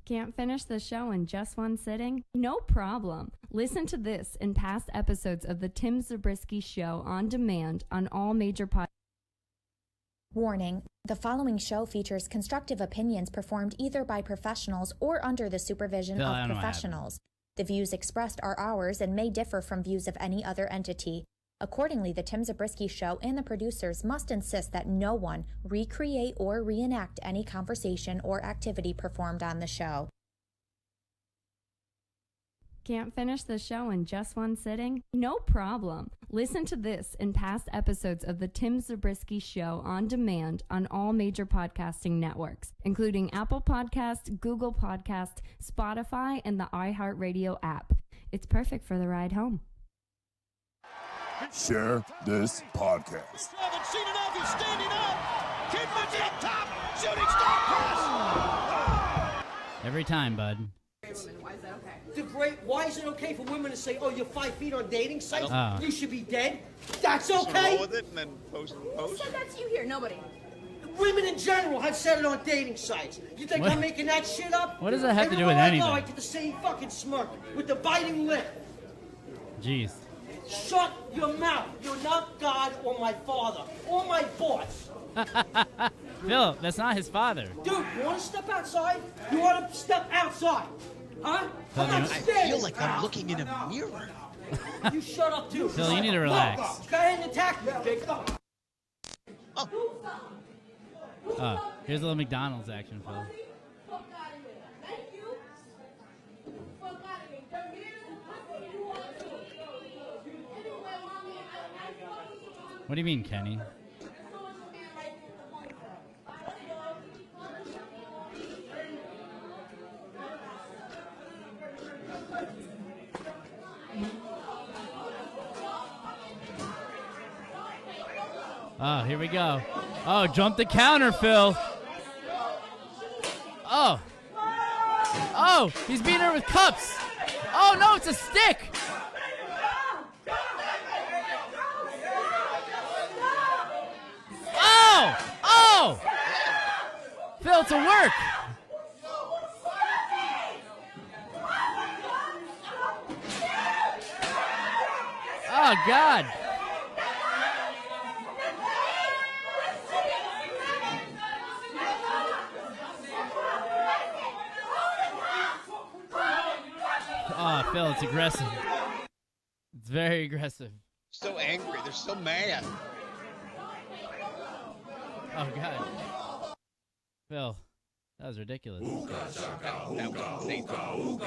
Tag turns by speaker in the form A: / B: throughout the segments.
A: Can't finish the show in just one sitting? No problem. Listen to this and past episodes of The Tim Zabriskie Show on demand on all major podcasts.
B: Warning, the following show features constructive opinions performed either by professionals or under the supervision of professionals. The views expressed are ours and may differ from views of any other entity. Accordingly, the Tim Zabriskie Show and the producers must insist that no one recreate or reenact any conversation or activity performed on the show.
A: Can't finish the show in just one sitting? No problem. Listen to this and past episodes of The Tim Zabriskie Show on demand on all major podcasting networks, including Apple Podcasts, Google Podcasts, Spotify, and the iHeartRadio app. It's perfect for the ride home.
C: Share this podcast.
D: Haven't seen enough. He's standing up. Kidman's up top. Shooting star press.
E: Every time, bud.
F: Why is that okay? Why is it okay for women to say, "Oh, you're 5 feet on dating sites. You should be dead"? That's okay.
D: Roll with it and then post.
G: Who said that to you here? Nobody.
F: Women in general have said it on dating sites. You think I'm making that shit up?
E: What does that have to do with anything?
F: I get the same fucking smirk with the biting lip.
E: Jeez.
F: Shut your mouth. You're not God or my father or my boss.
E: Phil, that's not his father.
F: Dude, you want to step outside? You want to step outside? Huh?
D: I feel like I'm looking in a mirror.
F: You shut up, too.
E: Phil, you need to relax.
F: Go ahead and attack me, big.
E: Here's a little McDonald's action, Phil. What do you mean, Kenny? Oh, here we go. Oh, jump the counter, Phil. Oh. Oh, he's beating her with cups. Oh, no, it's a stick. Oh! Oh! Phil, to work. Oh, God. Oh, Phil, it's aggressive. It's very aggressive.
D: So angry. They're so mad.
E: Oh, God. Phil, that was ridiculous.
D: That was insane.
E: Oh,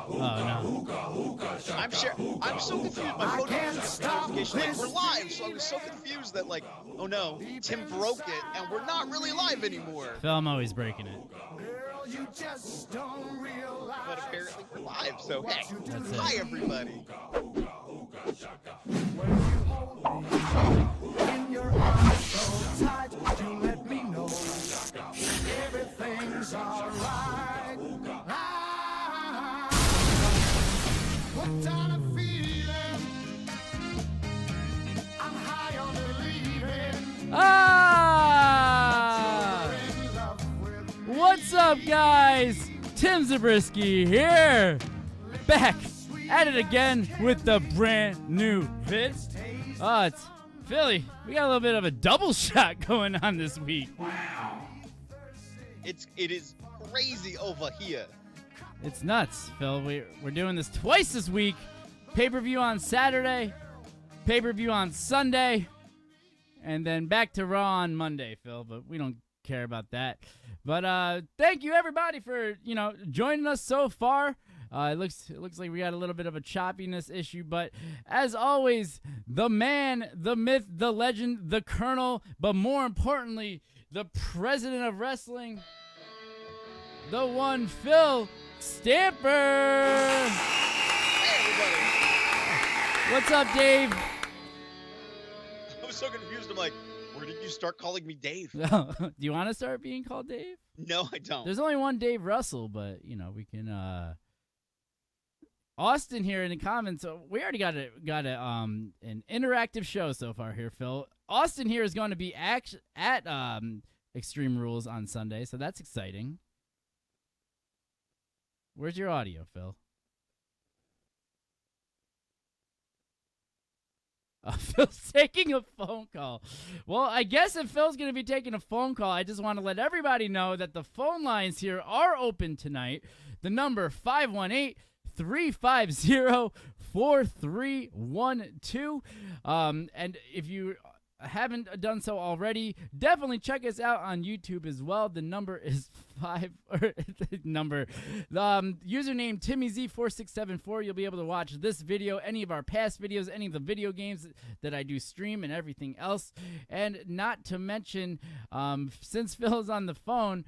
E: no.
D: I'm sure. I'm so confused. My phone notification, like, we're live, so I was so confused that, like, oh no, Tim broke it, and we're not really live anymore.
E: Phil, I'm always breaking it.
D: But apparently we're live, so hey,
E: That's
D: hi
E: it.
D: everybody.
H: In your arms so tight, you let me know everything's alright. What kind of feeling? I'm high on believing.
E: What's up, guys? Tim Zabriskie here, back at it again with the brand new vid. It's Philly. We got a little bit of a double shot going on this week.
D: It is crazy over here.
E: It's nuts, Phil. We're doing this twice this week. Pay-per-view on Saturday, pay-per-view on Sunday, and then back to Raw on Monday, Phil. But we don't care about that. But thank you everybody for joining us so far. It looks like we got a little bit of a choppiness issue, but as always, the man, the myth, the legend, the Colonel, but more importantly, the president of wrestling, the one Phil Stamper.
D: Hey everybody.
E: What's up, Dave?
D: I was so confused. I'm like, where did you start calling me Dave?
E: Do you want to start being called Dave?
D: No, I don't.
E: There's only one Dave Russell, but we can. Austin here in the comments. We already got an interactive show so far here, Phil. Austin here is going to be at Extreme Rules on Sunday, so that's exciting. Where's your audio, Phil? Phil's taking a phone call. Well, I guess if Phil's going to be taking a phone call, I just want to let everybody know that the phone lines here are open tonight. The number 518-350-4312. And if you haven't done so already, definitely check us out on YouTube as well. The number is username TimmyZ4674. You'll be able to watch this video, any of our past videos, any of the video games that I do stream, and everything else. And not to mention, since Phil is on the phone,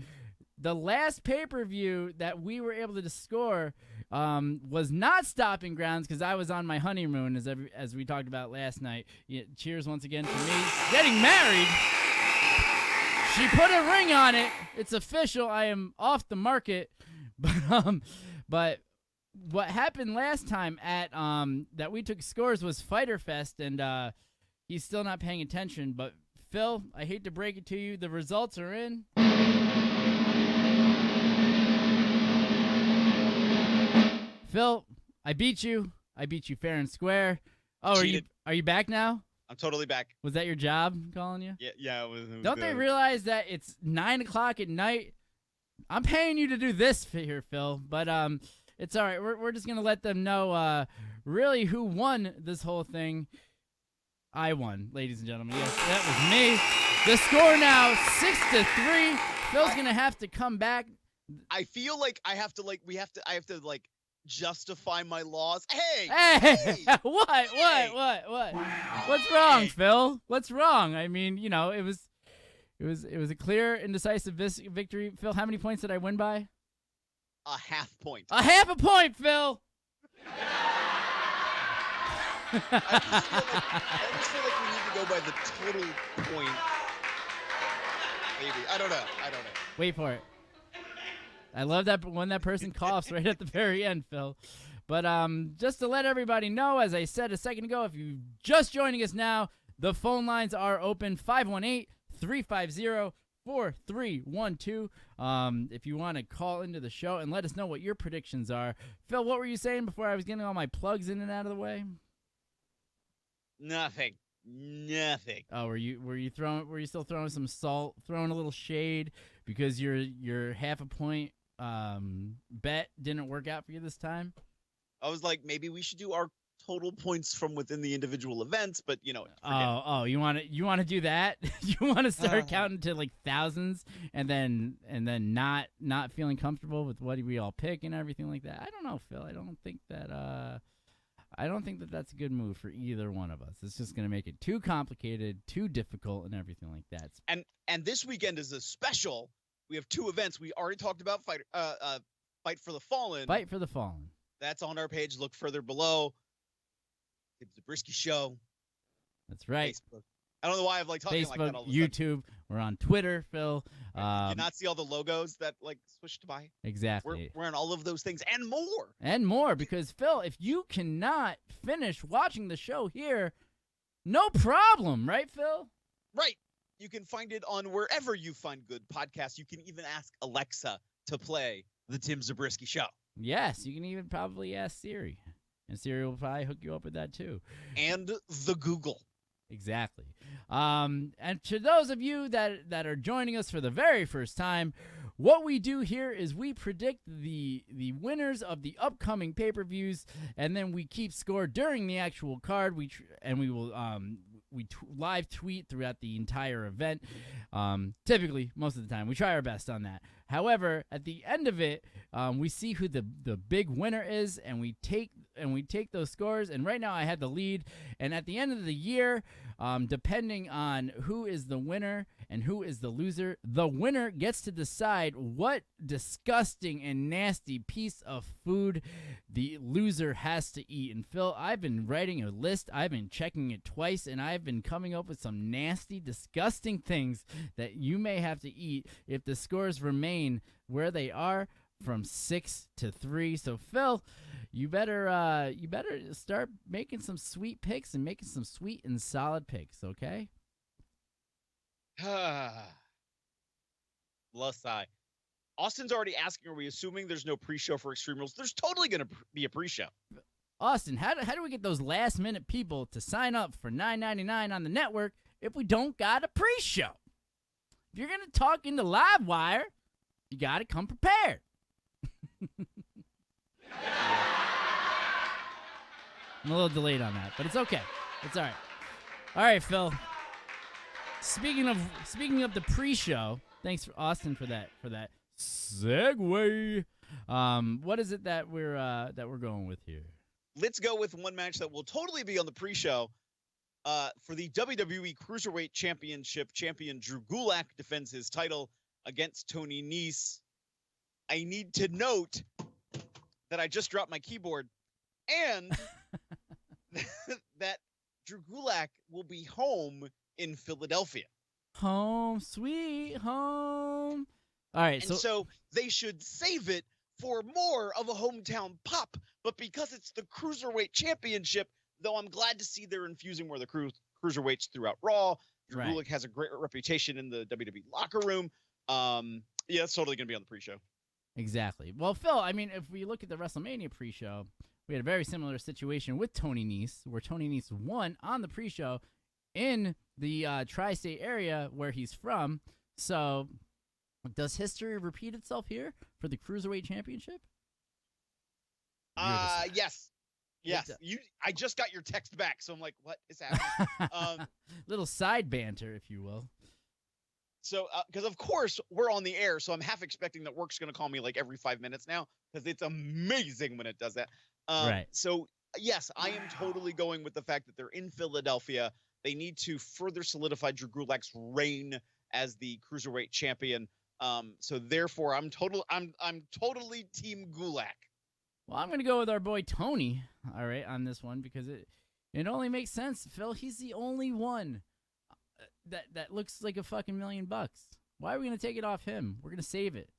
E: the last pay-per-view that we were able to score was not Stopping Grounds because I was on my honeymoon, as we talked about last night. Yeah, cheers once again for me getting married. She put a ring on it. It's official. I am off the market. But what happened last time at that we took scores was Fighter Fest, and he's still not paying attention. But Phil, I hate to break it to you, the results are in. Phil, I beat you. I beat you fair and square. Oh, are you back now?
D: I'm totally back.
E: Was that your job calling you?
D: Yeah, it was
E: Don't
D: good.
E: they realize that it's 9 o'clock at night? I'm paying you to do this here, Phil. But it's all right. We're just gonna let them know really who won this whole thing. I won, ladies and gentlemen. Yes, that was me. The score now 6-3. Phil's gonna have to come back.
D: I feel like I have to justify my laws. Hey!
E: What? What's wrong, Phil? What's wrong? I mean, it was a clear and decisive victory. Phil, how many points did I win by?
D: A half point.
E: A half a point, Phil.
D: I just feel like we need to go by the total point. Maybe. I don't know.
E: Wait for it. I love that when that person coughs right at the very end, Phil. But just to let everybody know, as I said a second ago, if you're just joining us now, the phone lines are open, 518-350-4312. If you want to call into the show and let us know what your predictions are. Phil, what were you saying before I was getting all my plugs in and out of the way?
D: Nothing.
E: Oh, were you still throwing some salt, throwing a little shade because your half a point bet didn't work out for you this time?
D: I was like, maybe we should do our total points from within the individual events, but
E: you want to do that? You want to start counting to like thousands and then not feeling comfortable with what we all pick and everything like that? I don't know, Phil. I don't think that that's a good move for either one of us. It's just going to make it too complicated, too difficult, and everything like that.
D: And this weekend is a special. We have two events. We already talked about Fight for the Fallen.
E: Fight for the Fallen.
D: That's on our page. Look further below. It's the Zabriskie Show.
E: That's right.
D: Facebook. I don't know why I'm talking
E: Facebook,
D: like that all of a
E: YouTube.
D: sudden.
E: We're on Twitter, Phil.
D: Did you not see all the logos that switched by?
E: Exactly.
D: We're on all of those things and more.
E: And more, because Phil, if you cannot finish watching the show here, no problem, right, Phil?
D: Right. You can find it on wherever you find good podcasts. You can even ask Alexa to play the Tim Zabriskie Show.
E: Yes, you can even probably ask Siri, and Siri will probably hook you up with that too.
D: And the Google.
E: Exactly. And to those of you that are joining us for the very first time, what we do here is we predict the winners of the upcoming pay-per-views, and then we keep score during the actual card. We will live tweet throughout the entire event. Typically, most of the time, we try our best on that. However, at the end of it, we see who the big winner is, and we take those scores. And right now, I have the lead. And at the end of the year, depending on who is the winner and who is the loser, the winner gets to decide what disgusting and nasty piece of food the loser has to eat. And Phil, I've been writing a list. I've been checking it twice, and I've been coming up with some nasty, disgusting things that you may have to eat if the scores remain where they are from 6-3. So Phil, you better start making some sweet picks and making some sweet and solid picks, okay?
D: Plus sigh. Austin's already asking, are we assuming there's no pre-show for Extreme Rules? There's totally going to be a pre-show.
E: Austin, how do we get those last-minute people to sign up for $9.99 on the network if we don't got a pre-show? If you're going to talk into Livewire, you got to come prepared. I'm a little delayed on that, but it's okay. It's all right. All right, Phil. Speaking of the pre-show, thanks for Austin for that segue. What is it that we're going with here?
D: Let's go with one match that will totally be on the pre-show. For the WWE Cruiserweight Championship, champion Drew Gulak defends his title against Tony Nese. I need to note that I just dropped my keyboard and that Drew Gulak will be home in Philadelphia.
E: Home, sweet home. All right,
D: so they should save it for more of a hometown pop. But because it's the Cruiserweight Championship, though I'm glad to see they're infusing more of the cruiserweights throughout Raw. Drew Gulak has a great reputation in the WWE locker room. Yeah, it's totally going to be on the pre-show.
E: Exactly. Well, Phil, I mean, if we look at the WrestleMania pre-show, we had a very similar situation with Tony Nese, where Tony Nese won on the pre-show in the tri-state area where he's from. So, does history repeat itself here for the Cruiserweight Championship?
D: Yes. Yes. I just got your text back, so I'm like, what is happening?
E: Little side banter, if you will.
D: So, because of course we're on the air, so I'm half expecting that work's going to call me like every 5 minutes now, because it's amazing when it does that.
E: Right.
D: So, yes, I am totally going with the fact that they're in Philadelphia. They need to further solidify Drew Gulak's reign as the Cruiserweight champion. So therefore, I'm totally Team Gulak.
E: Well, I'm going to go with our boy Tony, all right, on this one, because it only makes sense. Phil, he's the only one that looks like a fucking $1 million. Why are we going to take it off him? We're going to save it.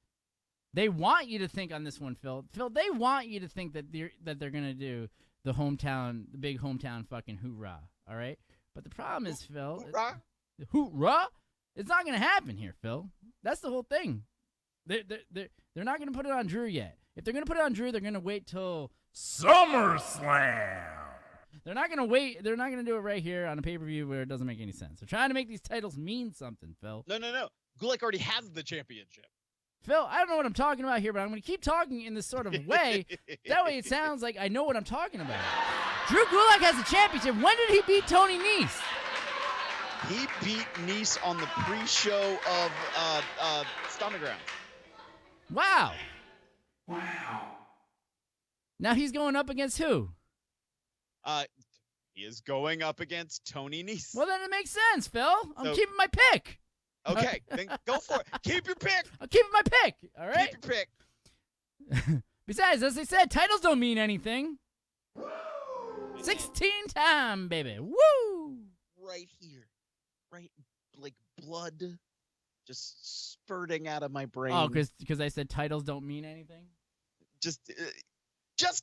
E: They want you to think on this one, Phil. Phil, they want you to think that they're going to do the big hometown fucking hoorah, all right? But the problem is, Phil, hoorah? It's not going to happen here, Phil. That's the whole thing. They're not going to put it on Drew yet. If they're going to put it on Drew, they're going to wait till SummerSlam. They're not going to wait. They're not going to do it right here on a pay-per-view where it doesn't make any sense. They're trying to make these titles mean something, Phil.
D: No. Gulak already has the championship.
E: Phil, I don't know what I'm talking about here, but I'm going to keep talking in this sort of way. That way it sounds like I know what I'm talking about. Drew Gulak has the championship. When did he beat Tony Nese?
D: He beat Nese on the pre-show of Stomping Ground.
E: Wow. Now he's going up against who?
D: He is going up against Tony Nese.
E: Well, then it makes sense, Phil. I'm keeping my pick.
D: Okay, then go for it. Keep your pick.
E: I'm keeping my pick. All right.
D: Keep your pick.
E: Besides, as I said, titles don't mean anything. 16 time, baby. Woo!
D: Right here. Right, like blood just spurting out of my brain.
E: Oh, because I said titles don't mean anything?
D: Just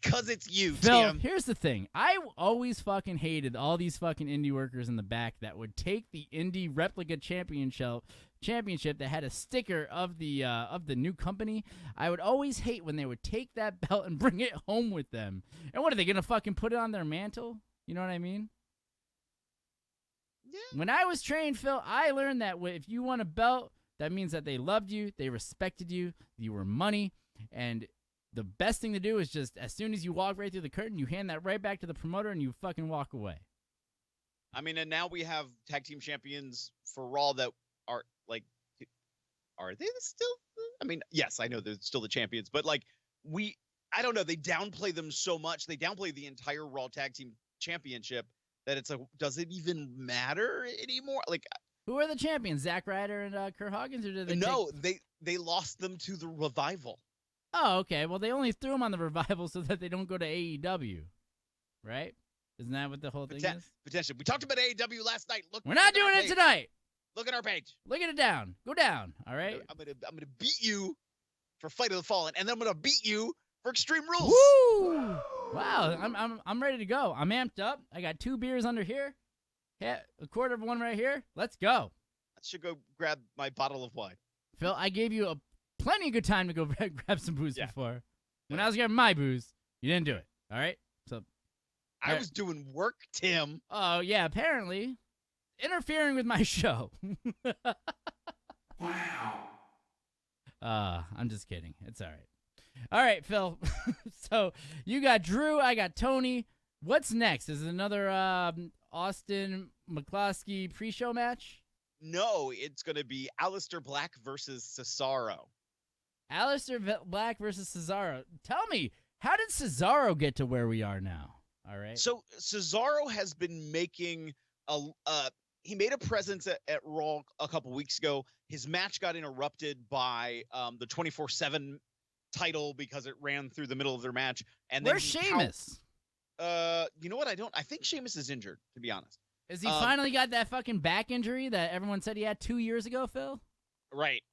D: because it's you,
E: Phil,
D: Tim.
E: here's the thing. I always fucking hated all these fucking indie workers in the back that would take the indie replica championship that had a sticker of the new company. I would always hate when they would take that belt and bring it home with them. And what are they gonna fucking put it on their mantle? You know what I mean? Yeah. When I was trained, Phil, I learned that if you want a belt, that means that they loved you, they respected you, you were money, and the best thing to do is just, as soon as you walk right through the curtain, you hand that right back to the promoter and you fucking walk away.
D: I mean, and now we have tag team champions for Raw that are, like, are they still? I mean, yes, I know they're still the champions, but, like, I don't know, they downplay them so much. They downplay the entire Raw Tag Team Championship that it's like, does it even matter anymore? Like,
E: who are the champions? Zack Ryder and Kurt Hawkins, or did they?
D: No, they lost them to the Revival.
E: Oh, okay. Well, they only threw them on the Revival so that they don't go to AEW, right? Isn't that what the whole thing is?
D: Potentially. We talked about AEW last night.
E: We're not doing it tonight.
D: Look at our page.
E: Look at it down. Go down. All right.
D: I'm gonna beat you for Fight of the Fallen, and then I'm gonna beat you for Extreme Rules.
E: Woo! Wow, I'm ready to go. I'm amped up. I got 2 beers under here. Yeah, a quarter of one right here. Let's go.
D: I should go grab my bottle of wine.
E: Phil, I gave you plenty of good time to go grab some booze before. When I was grabbing my booze, you didn't do it. All right? So
D: I was doing work, Tim.
E: Oh, yeah, apparently. Interfering with my show.
H: Wow.
E: I'm just kidding. It's all right. All right, Phil. So you got Drew, I got Tony. What's next? Is it another Austin McCloskey pre-show match?
D: No, it's going to be Aleister Black versus Cesaro.
E: Aleister Black versus Cesaro. Tell me, how did Cesaro get to where we are now? All right.
D: So Cesaro has been making he made a presence at Raw a couple weeks ago. His match got interrupted by the 24/7 title because it ran through the middle of their match. And
E: where's Sheamus?
D: You know what? I think Sheamus is injured, to be honest.
E: Is he finally got that fucking back injury that everyone said he had 2 years ago, Phil?
D: Right.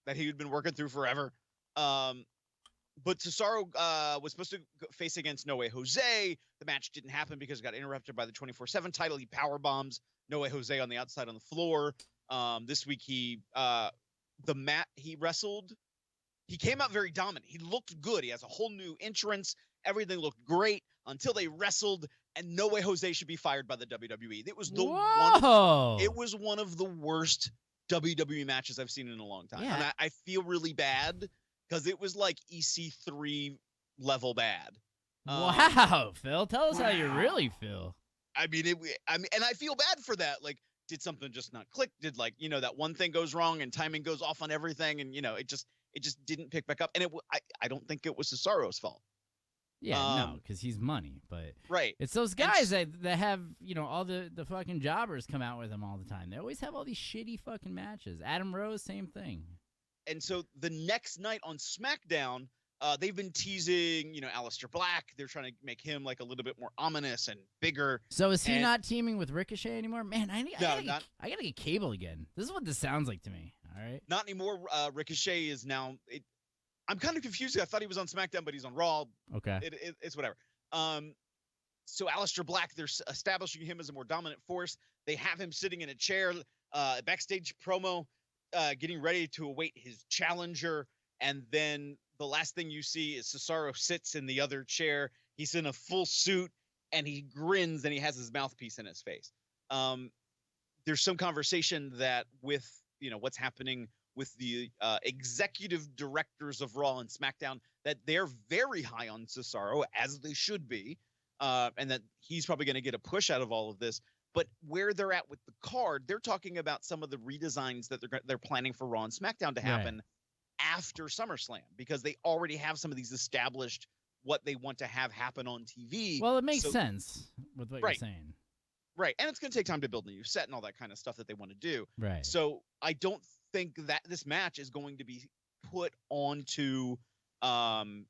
D: That he had been working through forever. But Cesaro was supposed to face against No Way Jose. The match didn't happen because it got interrupted by the 24/7 title. He power bombs No Way Jose on the outside on the floor. This week he wrestled. He came out very dominant. He looked good. He has a whole new entrance. Everything looked great until they wrestled, and No Way Jose should be fired by the WWE. It was one of the worst WWE matches I've seen in a long time.
E: Yeah.
D: And I feel really bad because it was like EC3 level bad.
E: Wow, Phil, tell us how you really feel.
D: I mean, and I feel bad for that. Like, did something just not click? Did that one thing goes wrong and timing goes off on everything, and it just didn't pick back up. And I don't think it was Cesaro's fault.
E: Yeah, no, because he's money, but
D: right.
E: It's those guys that have all the fucking jobbers come out with them all the time. They always have all these shitty fucking matches. Adam Rose, same thing.
D: And so the next night on SmackDown, they've been teasing, Aleister Black. They're trying to make him like a little bit more ominous and bigger.
E: So is he not teaming with Ricochet anymore? Man, I gotta get cable again. This is what this sounds like to me. All right,
D: not anymore. Ricochet is now. I'm kind of confused. I thought he was on SmackDown, but he's on Raw.
E: Okay,
D: it's whatever. So Aleister Black, they're establishing him as a more dominant force. They have him sitting in a chair, backstage promo, getting ready to await his challenger. And then the last thing you see is Cesaro sits in the other chair. He's in a full suit, and he grins, and he has his mouthpiece in his face. There's some conversation that with what's happening with the executive directors of Raw and SmackDown, that they're very high on Cesaro, as they should be, and that he's probably going to get a push out of all of this. But where they're at with the card, they're talking about some of the redesigns that they're planning for Raw and SmackDown to happen after SummerSlam, because they already have some of these established what they want to have happen on TV.
E: Well, it makes sense with what you're saying.
D: Right. And it's going to take time to build a new set and all that kind of stuff that they want to do.
E: Right.
D: So I don't think that this match is going to be put onto the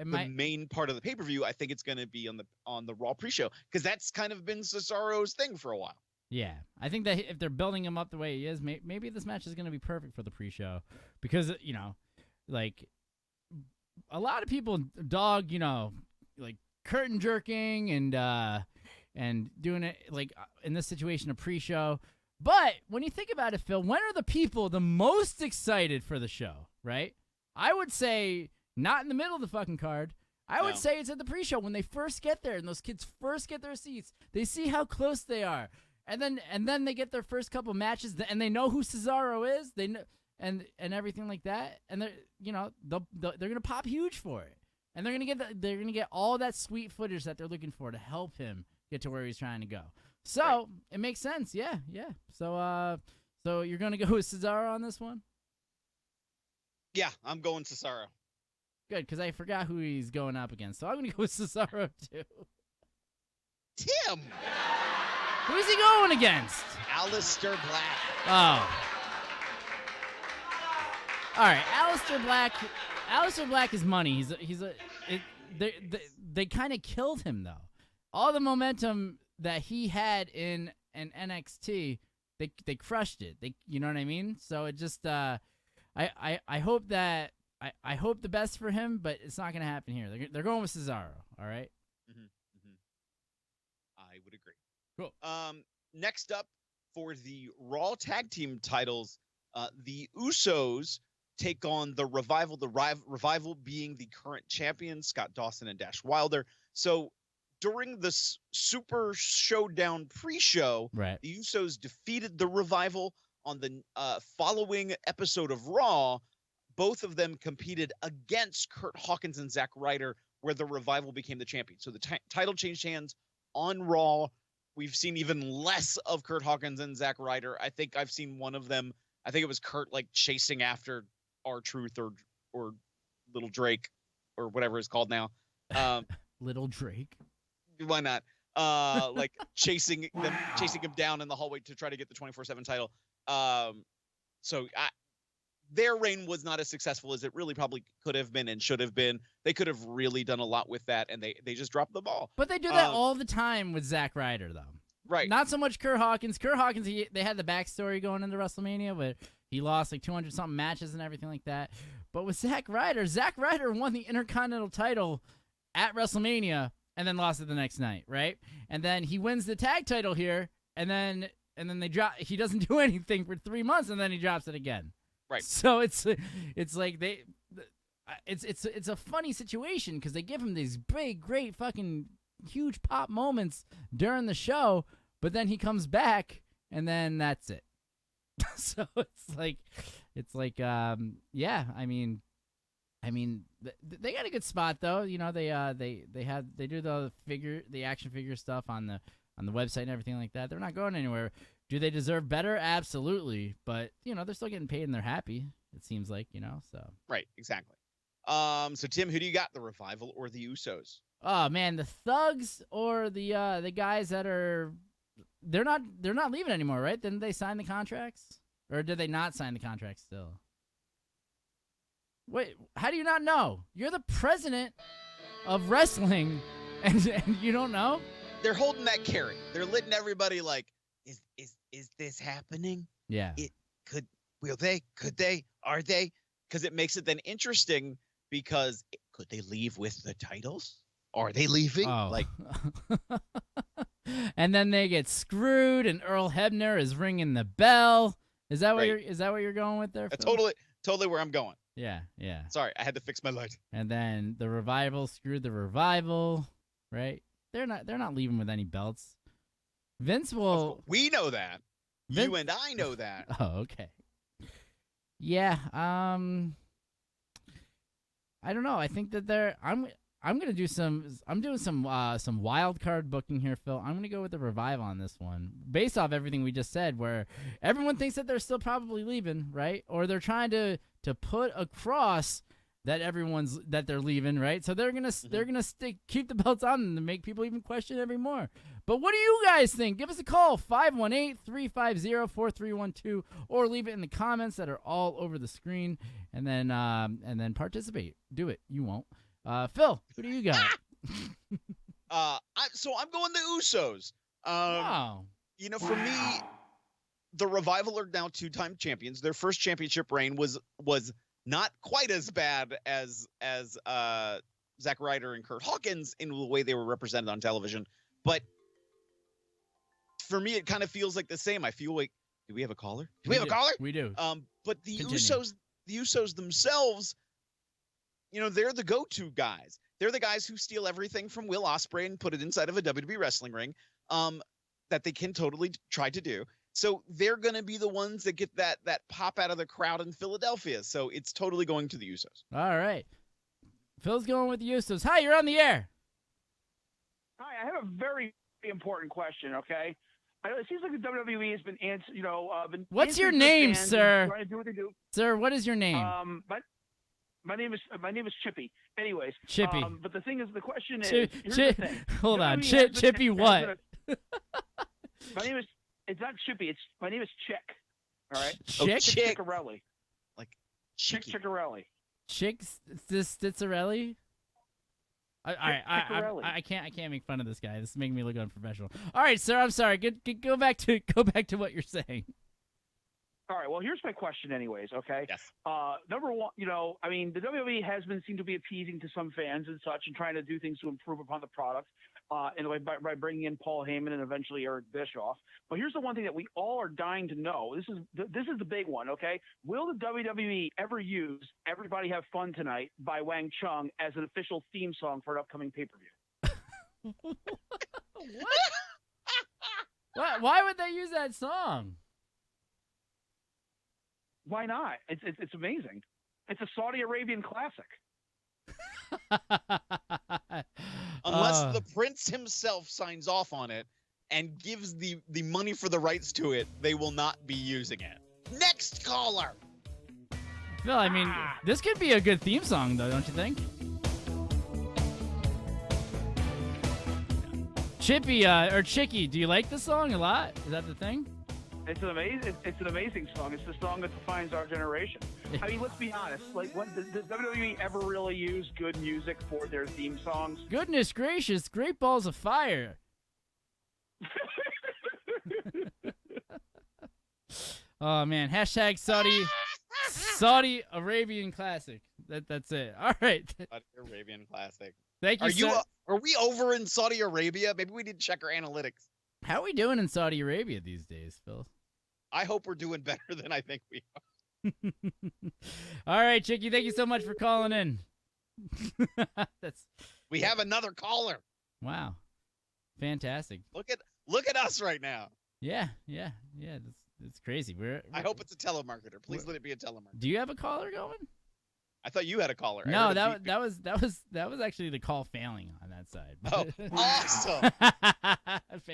D: main part of the pay-per-view. I think it's going to be on the Raw pre-show, because that's kind of been Cesaro's thing for a while.
E: Yeah, I think that if they're building him up the way he is, maybe this match is going to be perfect for the pre-show, because like a lot of people dog like curtain jerking and doing it like in this situation a pre-show. But when you think about it, Phil, when are the people the most excited for the show, right? I would say not in the middle of the fucking card. I would say it's at the pre-show when they first get there and those kids first get their seats. They see how close they are. And then they get their first couple matches and they know who Cesaro is. They know, and everything like that. And they're gonna pop huge for it. And they're gonna get all that sweet footage that they're looking for to help him get to where he's trying to go. So it makes sense, yeah. So you're gonna go with Cesaro on this one?
D: Yeah, I'm going Cesaro.
E: Good, because I forgot who he's going up against. So I'm gonna go with Cesaro too.
D: Tim,
E: who's he going against?
D: Aleister Black.
E: Oh. All right, Aleister Black. Aleister Black is money. They kind of killed him though. All the momentum that he had in NXT, they crushed it. You know what I mean? So it just I hope that I hope the best for him, but it's not going to happen here. They're going with Cesaro. All right.
D: I would agree.
E: Cool.
D: Next up for the Raw Tag Team titles, The Usos take on the Revival, Revival being the current champions, Scott Dawson and Dash Wilder. So during this Super Showdown pre-show,
E: right,
D: the Usos defeated the Revival. On the following episode of Raw, both of them competed against Kurt Hawkins and Zack Ryder, where the Revival became the champion. So the title changed hands on Raw. We've seen even less of Kurt Hawkins and Zack Ryder. I think I've seen one of them. I think it was Kurt like chasing after R-Truth or Little Drake or whatever it's called now.
E: Little Drake.
D: Why not? Like chasing him down in the hallway to try to get the 24/7 title. Their reign was not as successful as it really probably could have been and should have been. They could have really done a lot with that, and they just dropped the ball.
E: But they do that all the time with Zack Ryder, though.
D: Right.
E: Not so much Kurt Hawkins. Kurt Hawkins, they had the backstory going into WrestleMania, but he lost like 200-something matches and everything like that. But with Zack Ryder won the Intercontinental title at WrestleMania and then lost it the next night, right? And then he wins the tag title here, and then they drop. He doesn't do anything for 3 months, and then he drops it again.
D: Right.
E: So it's like it's a funny situation because they give him these big, great, fucking huge pop moments during the show, but then he comes back, and then that's it. So it's like yeah. I mean, they got a good spot though. You know, they do the action figure stuff on the website and everything like that. They're not going anywhere. Do they deserve better? Absolutely. But, you know, they're still getting paid and they're happy, it seems like, you know, so.
D: Right, exactly. So, Tim, who do you got, the Revival or the Usos?
E: Oh, man, the Thugs or the guys that are – they're not leaving anymore, right? Didn't they sign the contracts? Or did they not sign the contracts still? Wait, how do you not know? You're the president of wrestling and you don't know?
D: They're holding that carry. They're letting everybody like, is this happening?
E: Yeah.
D: Could they, are they? Because it makes it then interesting because could they leave with the titles? Are they leaving?
E: Oh.
D: Like,
E: and then they get screwed and Earl Hebner is ringing the bell. Is that what you're going with there?
D: Totally where I'm going.
E: Yeah.
D: Sorry, I had to fix my light.
E: And then the Revival screwed the Revival, right? They're not leaving with any belts. Vince will.
D: We know that. You and I know that.
E: Oh, okay. Yeah. I don't know. I think that I'm gonna do some. I'm doing some wild card booking here, Phil. I'm gonna go with the Revival on this one, based off everything we just said, where everyone thinks that they're still probably leaving, right? Or they're trying to put across that they're leaving, right? So they're gonna keep the belts on them to make people even question every more. But what do you guys think? Give us a call, 518-350-4312, or leave it in the comments that are all over the screen, and then participate. Do it. You won't. Phil, who do you got?
D: So I'm going the Usos.
E: Wow.
D: You know, for me, the Revival are now 2-time champions. Their first championship reign was not quite as bad as Zack Ryder and Kurt Hawkins in the way they were represented on television. But for me, it kind of feels like the same. I feel like, do we have a caller? Do we have a caller?
E: We do.
D: But the
E: Continue.
D: Usos themselves, you know, they're the go-to guys. They're the guys who steal everything from Will Ospreay and put it inside of a WWE wrestling ring, that they can totally try to do. So they're going to be the ones that get that pop out of the crowd in Philadelphia. So it's totally going to the Usos.
E: All right. Phil's going with the Usos. Hi, you're on the air.
G: Hi, I have a very important question, okay? It seems like the WWE has been
E: What's your name, sir?
G: Trying to do what they do.
E: Sir, what is your name?
G: My name is Chippy. Anyways,
E: Chippy.
G: But the thing is, the question is, here's the thing.
E: Hold on,
G: WWE
E: Chippy what?
G: My name is. It's not Chippy. My name is Chick. All right.
E: Chick.
D: Chick.
G: Ciccarelli.
D: Like
G: Chick Ciccarelli.
E: Chick Stizzarelli? I can't make fun of this guy. This is making me look unprofessional. All right, sir. I'm sorry. Go back to what you're saying.
G: All right. Well, here's my question, anyways. Okay.
D: Yes.
G: Number one, the WWE has been seemed to be appeasing to some fans and such, and trying to do things to improve upon the product, by bringing in Paul Heyman and eventually Eric Bischoff. But here's the one thing that we all are dying to know. This is the big one. Okay. Will the WWE ever use "Everybody Have Fun Tonight" by Wang Chung as an official theme song for an upcoming pay-per-view?
E: What? Why would they use that song?
G: Why not? It's amazing. It's a Saudi Arabian classic.
D: Unless the prince himself signs off on it and gives the money for the rights to it, they will not be using it. Next caller.
E: Phil, I mean, this could be a good theme song, though, don't you think? Chippy, or Chicky, do you like the song a lot? Is that the thing?
G: It's an amazing song. It's the song that defines our generation. I mean, let's be honest. Like, does WWE ever really use good music for their theme songs?
E: Goodness gracious, Great Balls of Fire. Oh man, hashtag Saudi Arabian Classic. That's it. All right.
D: Saudi Arabian Classic.
E: Thank you.
D: Are we over in Saudi Arabia? Maybe we need to check our analytics.
E: How are we doing in Saudi Arabia these days, Phil?
D: I hope we're doing better than I think we are.
E: All right, Chicky, thank you so much for calling in.
D: We have another caller.
E: Wow. Fantastic.
D: Look at us right now.
E: Yeah. It's crazy.
D: I hope it's a telemarketer. Please let it be a telemarketer.
E: Do you have a caller going?
D: I thought you had a caller.
E: No, that was actually the call failing on that side.
D: Oh, awesome.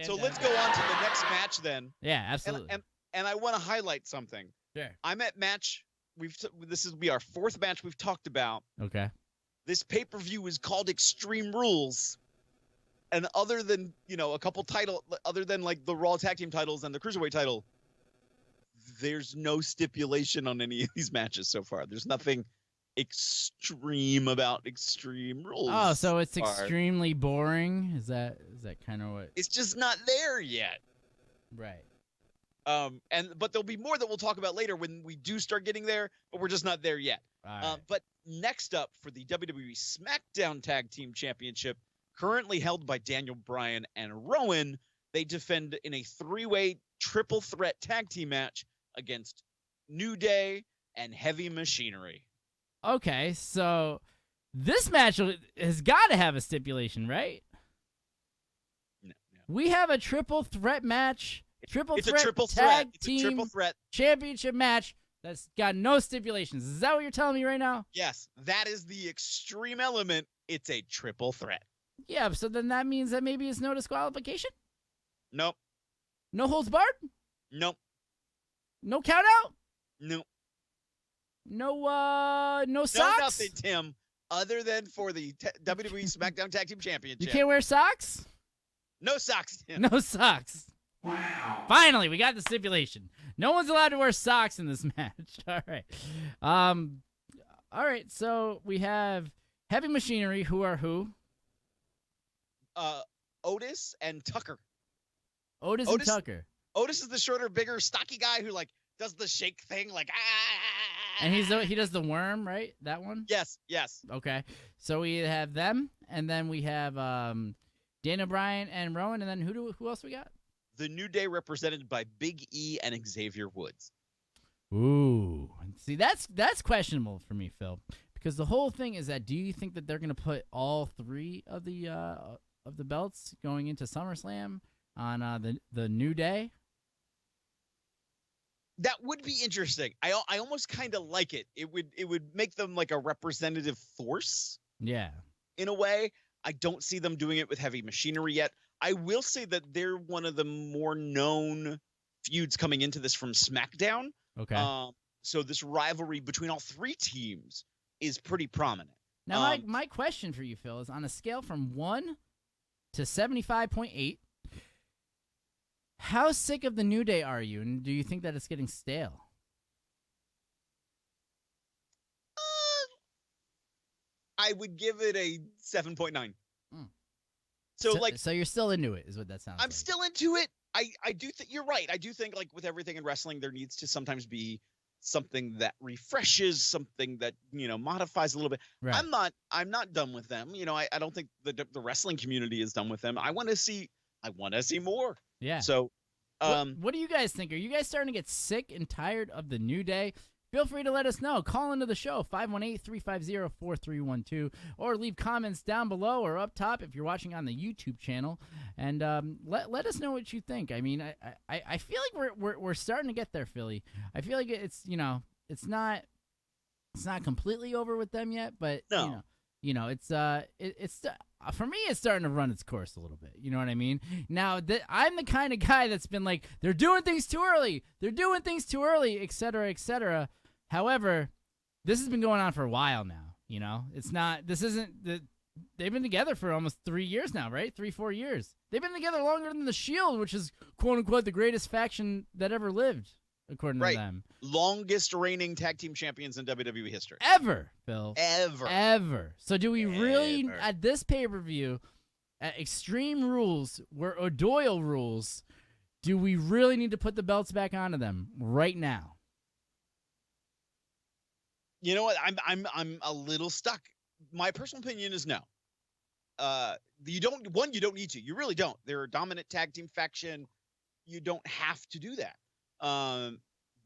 D: So let's go on to the next match then.
E: Yeah, absolutely.
D: And I want to highlight something.
E: Sure.
D: I'm at match. This will be our fourth match we've talked about.
E: Okay.
D: This pay-per-view is called Extreme Rules. And other than, a couple other than like the Raw Tag Team titles and the Cruiserweight title, there's no stipulation on any of these matches so far. There's nothing extreme about Extreme Rules.
E: Oh, so it's extremely boring? Is that kind of what?
D: It's just not there yet.
E: Right.
D: But there'll be more that we'll talk about later when we do start getting there, but we're just not there yet.
E: Right.
D: But next up for the WWE SmackDown Tag Team Championship, currently held by Daniel Bryan and Rowan, they defend in a three-way triple threat tag team match against New Day and Heavy Machinery.
E: Okay, so this match has got to have a stipulation, right?
D: No.
E: We have a triple threat match.
D: It's a triple threat
E: Championship match that's got no stipulations. Is that what you're telling me right now?
D: Yes, that is the extreme element. It's a triple threat.
E: Yeah, so then that means that maybe it's no disqualification?
D: Nope.
E: No holds barred?
D: Nope.
E: No count out?
D: Nope.
E: No socks?
D: No nothing, Tim, other than for the WWE SmackDown Tag Team Championship.
E: You can't wear socks?
D: No socks, Tim.
E: No socks. Wow. Finally, we got the stipulation. No one's allowed to wear socks in this match. All right. All right, so we have Heavy Machinery, who are who?
D: Otis and Tucker.
E: Otis and Tucker.
D: Otis is the shorter, bigger, stocky guy who does the shake thing,
E: And he does the worm, right? That one?
D: Yes.
E: Okay. So we have them, and then we have Dana Bryan and Rowan, and then who else we got?
D: The New Day represented by Big E and Xavier Woods.
E: Ooh. See, that's questionable for me, Phil, because the whole thing is that do you think that they're going to put all three of the belts going into SummerSlam on the New Day?
D: That would be interesting. I almost kind of like it. It would make them like a representative force.
E: Yeah. In
D: a way, I don't see them doing it with Heavy Machinery yet. I will say that they're one of the more known feuds coming into this from SmackDown.
E: Okay.
D: So this rivalry between all three teams is pretty prominent.
E: Now, my question for you, Phil, is on a scale from 1 to 75.8, how sick of the New Day are you, and do you think that it's getting stale?
D: I would give it a 7.9.
E: So you're still into it, is what that sounds like.
D: I'm still into it. I do think you're right. I do think like with everything in wrestling, there needs to sometimes be something that refreshes, something that, modifies a little bit.
E: Right.
D: I'm not done with them. I don't think the wrestling community is done with them. I want to see more.
E: Yeah.
D: So,
E: what do you guys think? Are you guys starting to get sick and tired of the New Day? Feel free to let us know. Call into the show, 518-350-4312, or leave comments down below or up top if you're watching on the YouTube channel, and let us know what you think. I mean, I feel like we're starting to get there, Philly. I feel like it's it's not completely over with them yet, but
D: no.
E: It's for me, it's starting to run its course a little bit. You know what I mean? Now, I'm the kind of guy that's been like, they're doing things too early, et cetera, et cetera. However, this has been going on for a while now. They've been together for almost 3 years now, right? 3-4 years. They've been together longer than the Shield, which is, quote unquote, the greatest faction that ever lived, according to them.
D: Longest reigning tag team champions in WWE history.
E: Ever, Phil.
D: Ever.
E: So do we really, at this pay-per-view, at Extreme Rules, where O'Doyle rules, do we really need to put the belts back onto them right now?
D: You know what? I'm a little stuck. My personal opinion is no. You don't need to. You really don't. They're a dominant tag team faction. You don't have to do that.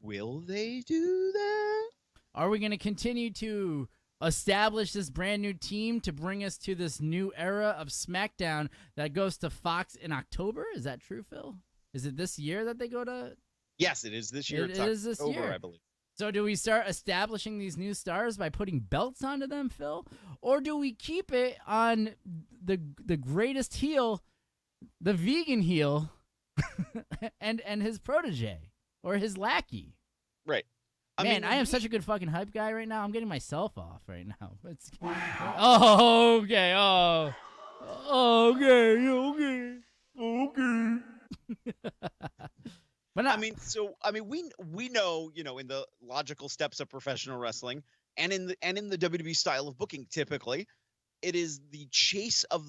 D: Will they do that?
E: Are we going to continue to establish this brand new team to bring us to this new era of SmackDown that goes to Fox in October? Is that true, Phil? Is it this year that they go to?
D: Yes, it is this year.
E: It is this year,
D: I believe.
E: So do we start establishing these new stars by putting belts onto them, Phil? Or do we keep it on the greatest heel, the vegan heel, and his protege or his lackey?
D: Right.
E: I am such a good fucking hype guy right now. I'm getting myself off right now. Oh, okay. Oh, okay. But
D: we know, in the logical steps of professional wrestling and in the WWE style of booking, typically, it is the chase of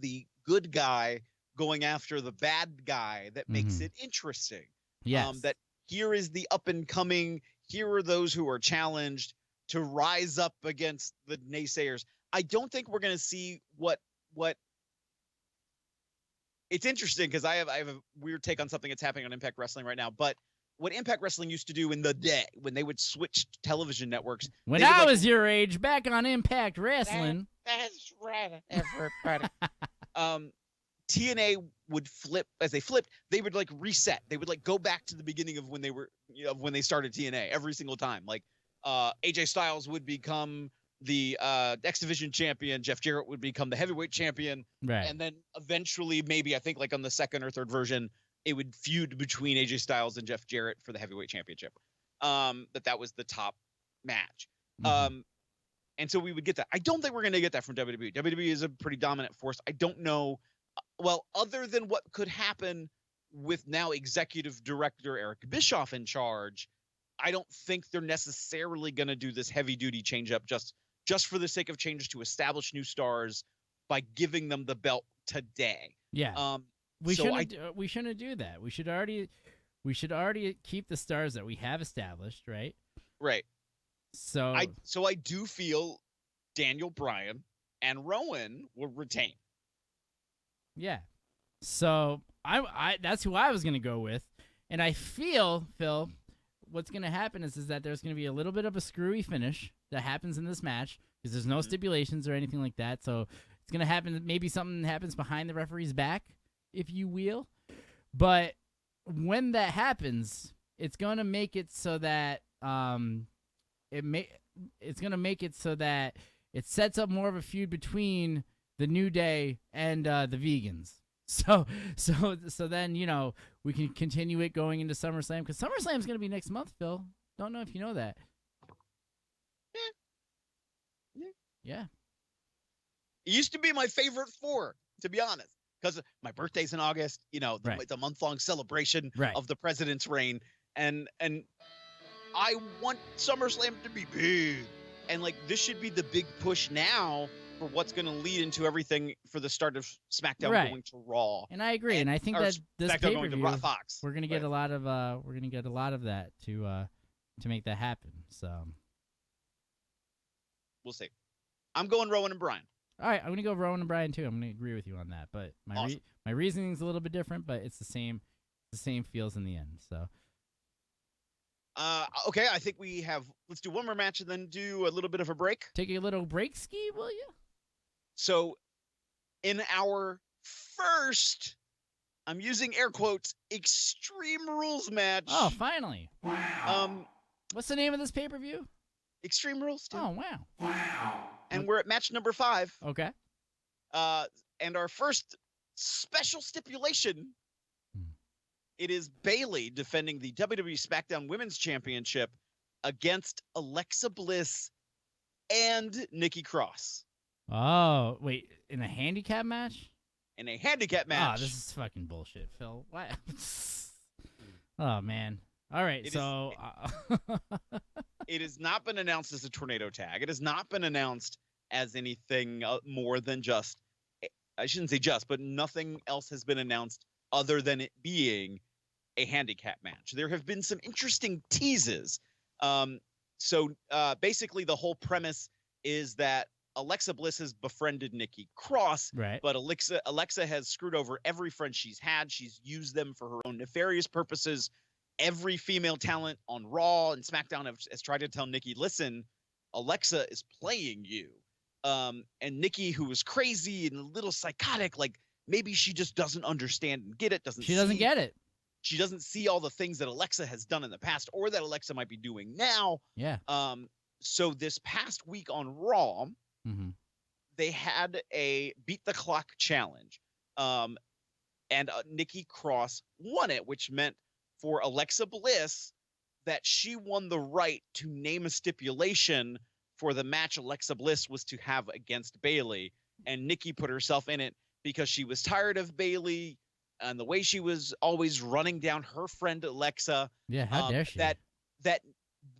D: the good guy going after the bad guy that makes it interesting.
E: Yes.
D: That here is the up and coming. Here are those who are challenged to rise up against the naysayers. I don't think we're going to see what. It's interesting because I have a weird take on something that's happening on Impact Wrestling right now. But what Impact Wrestling used to do in the day when they would switch television networks.
E: When I was your age, back on Impact Wrestling.
D: That's right, everybody. TNA would flip. As they flipped, they would like reset. They would like go back to the beginning of when they were when they started TNA every single time. Like AJ Styles would become the X Division champion. Jeff Jarrett would become the heavyweight champion.
E: Right.
D: And then eventually, maybe I think like on the second or third version, it would feud between AJ Styles and Jeff Jarrett for the heavyweight championship. That was the top match. And so we would get that. I don't think we're going to get that from WWE. WWE is a pretty dominant force. I don't know. Well, other than what could happen with now executive director Eric Bischoff in charge, I don't think they're necessarily going to do this heavy duty change up just for the sake of changes to establish new stars by giving them the belt today.
E: Yeah. We shouldn't do that. We should already keep the stars that we have established, right?
D: Right.
E: So
D: I do feel Daniel Bryan and Rowan will retain.
E: Yeah. So I that's who I was going to go with. And I feel, Phil, what's going to happen is that there's going to be a little bit of a screwy finish that happens in this match because there's no stipulations or anything like that. So it's going to happen. Maybe something happens behind the referee's back, if you will. But when that happens, it's going to make it so that it's going to make it so that it sets up more of a feud between the New Day and the Vegans. So then, we can continue it going into SummerSlam because SummerSlam is going to be next month, Phil. Don't know if you know that. Yeah.
D: It used to be my favorite four, to be honest, because my birthday's in August. It's a month-long celebration of the president's reign, and I want SummerSlam to be big, and like this should be the big push now for what's going to lead into everything for the start of SmackDown going to Raw.
E: And I agree, and I think that this
D: SmackDown going to Fox.
E: we're gonna get a lot of that to make that happen. So
D: we'll see. I'm going Rowan and Bryan.
E: All right, I'm gonna go Rowan and Bryan too. I'm gonna agree with you on that, but my reasoning's a little bit different, but it's the same feels in the end. So.
D: Okay, I think let's do one more match and then do a little bit of a break.
E: Take a little break ski, will you?
D: So, in our first, I'm using air quotes, Extreme Rules match.
E: Oh, finally.
D: Wow.
E: What's the name of this pay-per-view?
D: Extreme Rules, dude.
E: Oh, wow.
C: Wow.
D: And we're at match number 5.
E: Okay.
D: And our first special stipulation, it is Bayley defending the WWE SmackDown Women's Championship against Alexa Bliss and Nikki Cross.
E: Oh, wait, in a handicap match?
D: In a handicap match.
E: Oh, this is fucking bullshit, Phil. What? Oh, man. All right,
D: it has not been announced as a tornado tag. It has not been announced as anything more than just, I shouldn't say just, but nothing else has been announced other than it being a handicap match. There have been some interesting teases. So basically the whole premise is that Alexa Bliss has befriended Nikki Cross,
E: right?
D: But Alexa has screwed over every friend she's had. She's used them for her own nefarious purposes. Every female talent on Raw and SmackDown has tried to tell Nikki, listen, Alexa is playing you. And Nikki, who is crazy and a little psychotic, like maybe she just doesn't understand and get it.
E: She doesn't get it.
D: She doesn't see all the things that Alexa has done in the past or that Alexa might be doing now.
E: Yeah.
D: So this past week on Raw, they had a beat the clock challenge. And Nikki Cross won it, which meant for Alexa Bliss that she won the right to name a stipulation for the match Alexa Bliss was to have against Bayley. And Nikki put herself in it because she was tired of Bayley and the way she was always running down her friend Alexa.
E: Yeah, how dare she?
D: That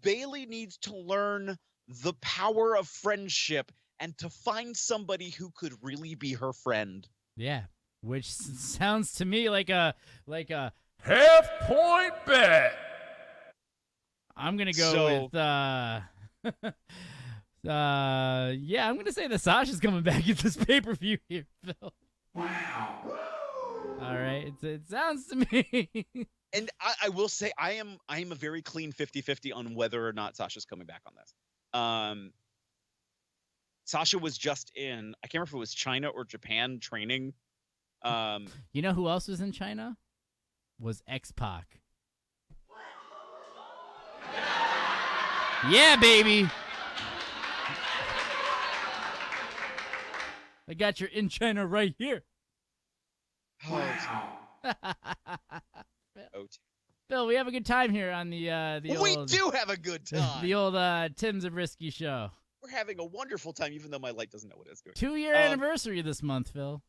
D: Bayley needs to learn the power of friendship and to find somebody who could really be her friend.
E: Yeah, which sounds to me like a
C: half-point bet.
E: I'm gonna go with yeah, I'm gonna say that Sasha's coming back at this pay-per-view here, Phil.
C: Wow.
E: All right, it sounds to me.
D: And I will say I am a very clean 50-50 on whether or not Sasha's coming back on this. Sasha was just in, I can't remember if it was China or Japan training.
E: You know who else was in China? Was X-Pac. Yeah, baby. I got your in China right here.
C: Wow.
E: Phil, we have a good time here on the
D: we do have a good time.
E: The old Tim Zabriskie show.
D: We're having a wonderful time, even though my light doesn't know what it's doing.
E: 2-year anniversary this month, Phil.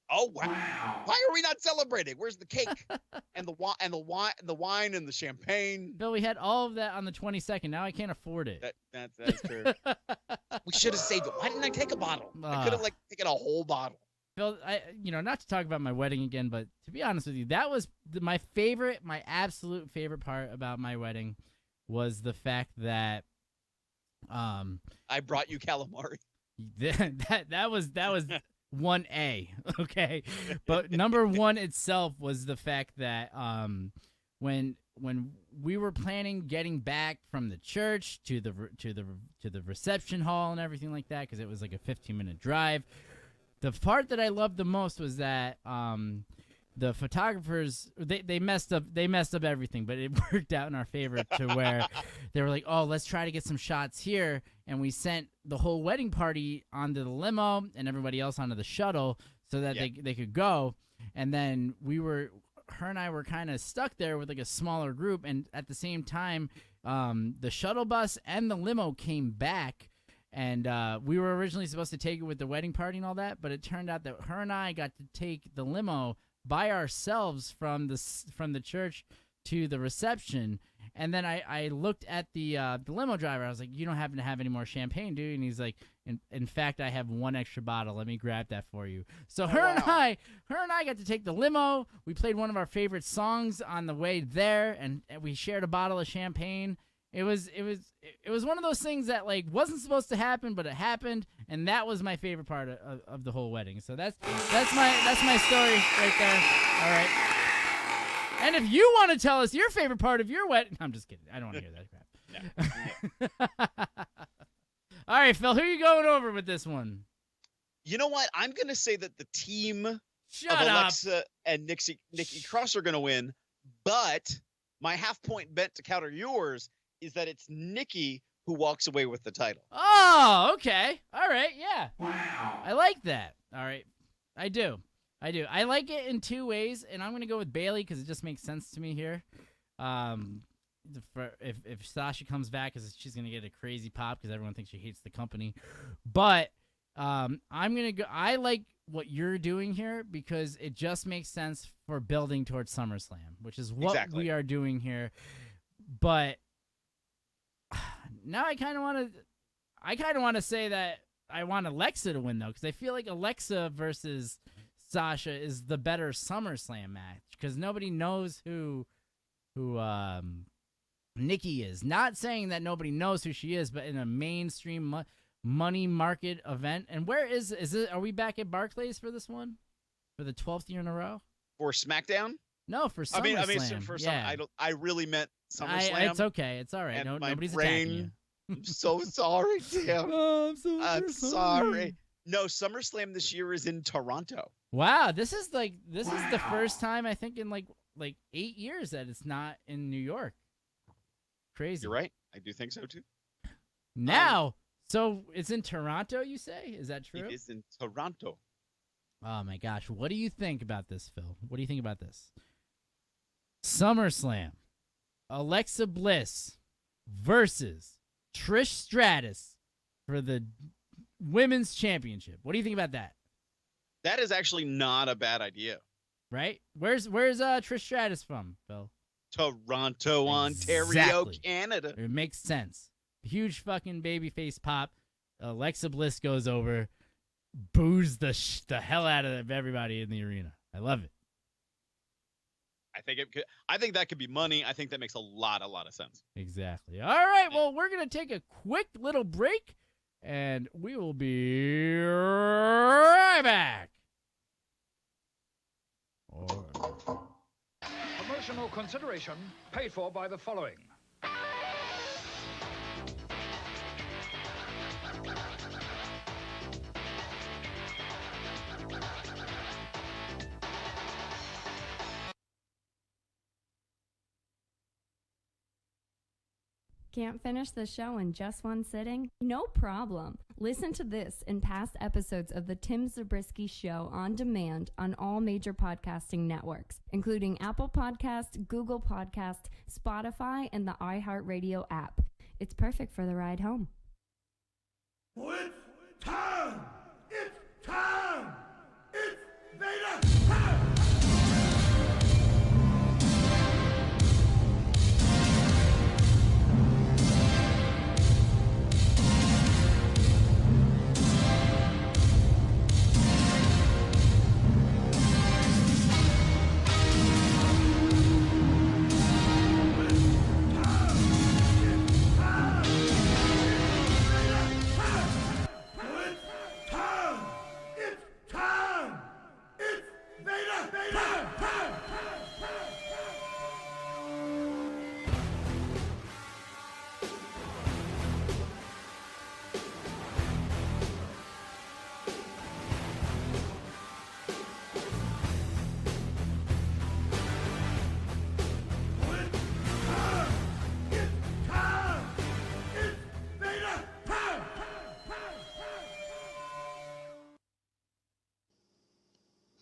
D: Oh wow! Why are we not celebrating? Where's the cake and the wine and the champagne?
E: Bill, we had all of that on the 22nd. Now I can't afford it.
D: That's true. We should have saved it. Why didn't I take a bottle? I could have taken a whole bottle.
E: Bill, not to talk about my wedding again, but to be honest with you, that was my absolute favorite part about my wedding was the fact that
D: I brought you calamari.
E: That was 1A, okay? But number 1 itself was the fact that when we were planning getting back from the church to the reception hall and everything like that, because it was like a 15-minute drive, the part that I loved the most was that the photographers they messed up everything, but it worked out in our favor to where they were like, oh, let's try to get some shots here, and we sent the whole wedding party onto the limo and everybody else onto the shuttle so that they could go. And then her and I were kind of stuck there with like a smaller group, and at the same time the shuttle bus and the limo came back. And we were originally supposed to take it with the wedding party and all that, but it turned out that her and I got to take the limo by ourselves from the church to the reception, And then I looked at the limo driver. I was like, you don't happen to have any more champagne, dude? And he's like, in fact, I have one extra bottle. Let me grab that for you. So her and I got to take the limo. We played one of our favorite songs on the way there, and we shared a bottle of champagne. It was one of those things that like wasn't supposed to happen, but it happened, and that was my favorite part of the whole wedding. So that's my story right there. All right. And if you want to tell us your favorite part of your wedding, I'm just kidding. I don't want to hear that crap. All right, Phil, who are you going over with this one?
D: You know what? I'm going to say that the team of
E: Alexa
D: up. And Nikki Cross are going to win, but my half-point bet to counter yours is that it's Nikki who walks away with the title.
E: Oh, okay. All right, yeah. Wow. I like that. All right. I do. I like it in two ways, and I'm going to go with Bayley because it just makes sense to me here. If Sasha comes back, she's going to get a crazy pop because everyone thinks she hates the company. But I'm going to go. I like what you're doing here because it just makes sense for building towards SummerSlam, which is what we are doing here. But now I kind of want to say that I want Alexa to win though, because I feel like Alexa versus Sasha is the better SummerSlam match because nobody knows who Nikki is. Not saying that nobody knows who she is, but in a mainstream money market event. And where is it? Are we back at Barclays for this one? For the 12th year in a row?
D: For SmackDown?
E: No, for SummerSlam.
D: I really meant SummerSlam.
E: It's okay. It's all right. Nobody's attacking you.
D: I'm so sorry, Tim.
E: Oh,
D: I'm sorry. No, SummerSlam this year is in Toronto.
E: Wow, this is the first time I think in like 8 years that it's not in New York. Crazy.
D: You're right. I do think so too.
E: Now, so it's in Toronto, you say? Is that true?
D: It is in Toronto.
E: Oh my gosh, what do you think about this, Phil? What do you think about this? SummerSlam, Alexa Bliss versus Trish Stratus for the Women's Championship. What do you think about that?
D: That is actually not a bad idea.
E: Right? Where's Trish Stratus from, Phil?
D: Toronto, Ontario, Canada.
E: It makes sense. Huge fucking babyface pop. Alexa Bliss goes over, boos the hell out of everybody in the arena. I love it.
D: I think that could be money. I think that makes a lot of sense.
E: Exactly. All right. Well, we're gonna take a quick little break, and we will be right back.
I: Promotional consideration paid for by the following.
A: Can't finish the show in just one sitting? No problem. Listen to this and past episodes of the Tim Zabriskie Show on demand on all major podcasting networks, including Apple Podcast, Google Podcast, Spotify, and the iHeartRadio app. It's perfect for the ride home.
H: It's time! It's time! It's Vader time!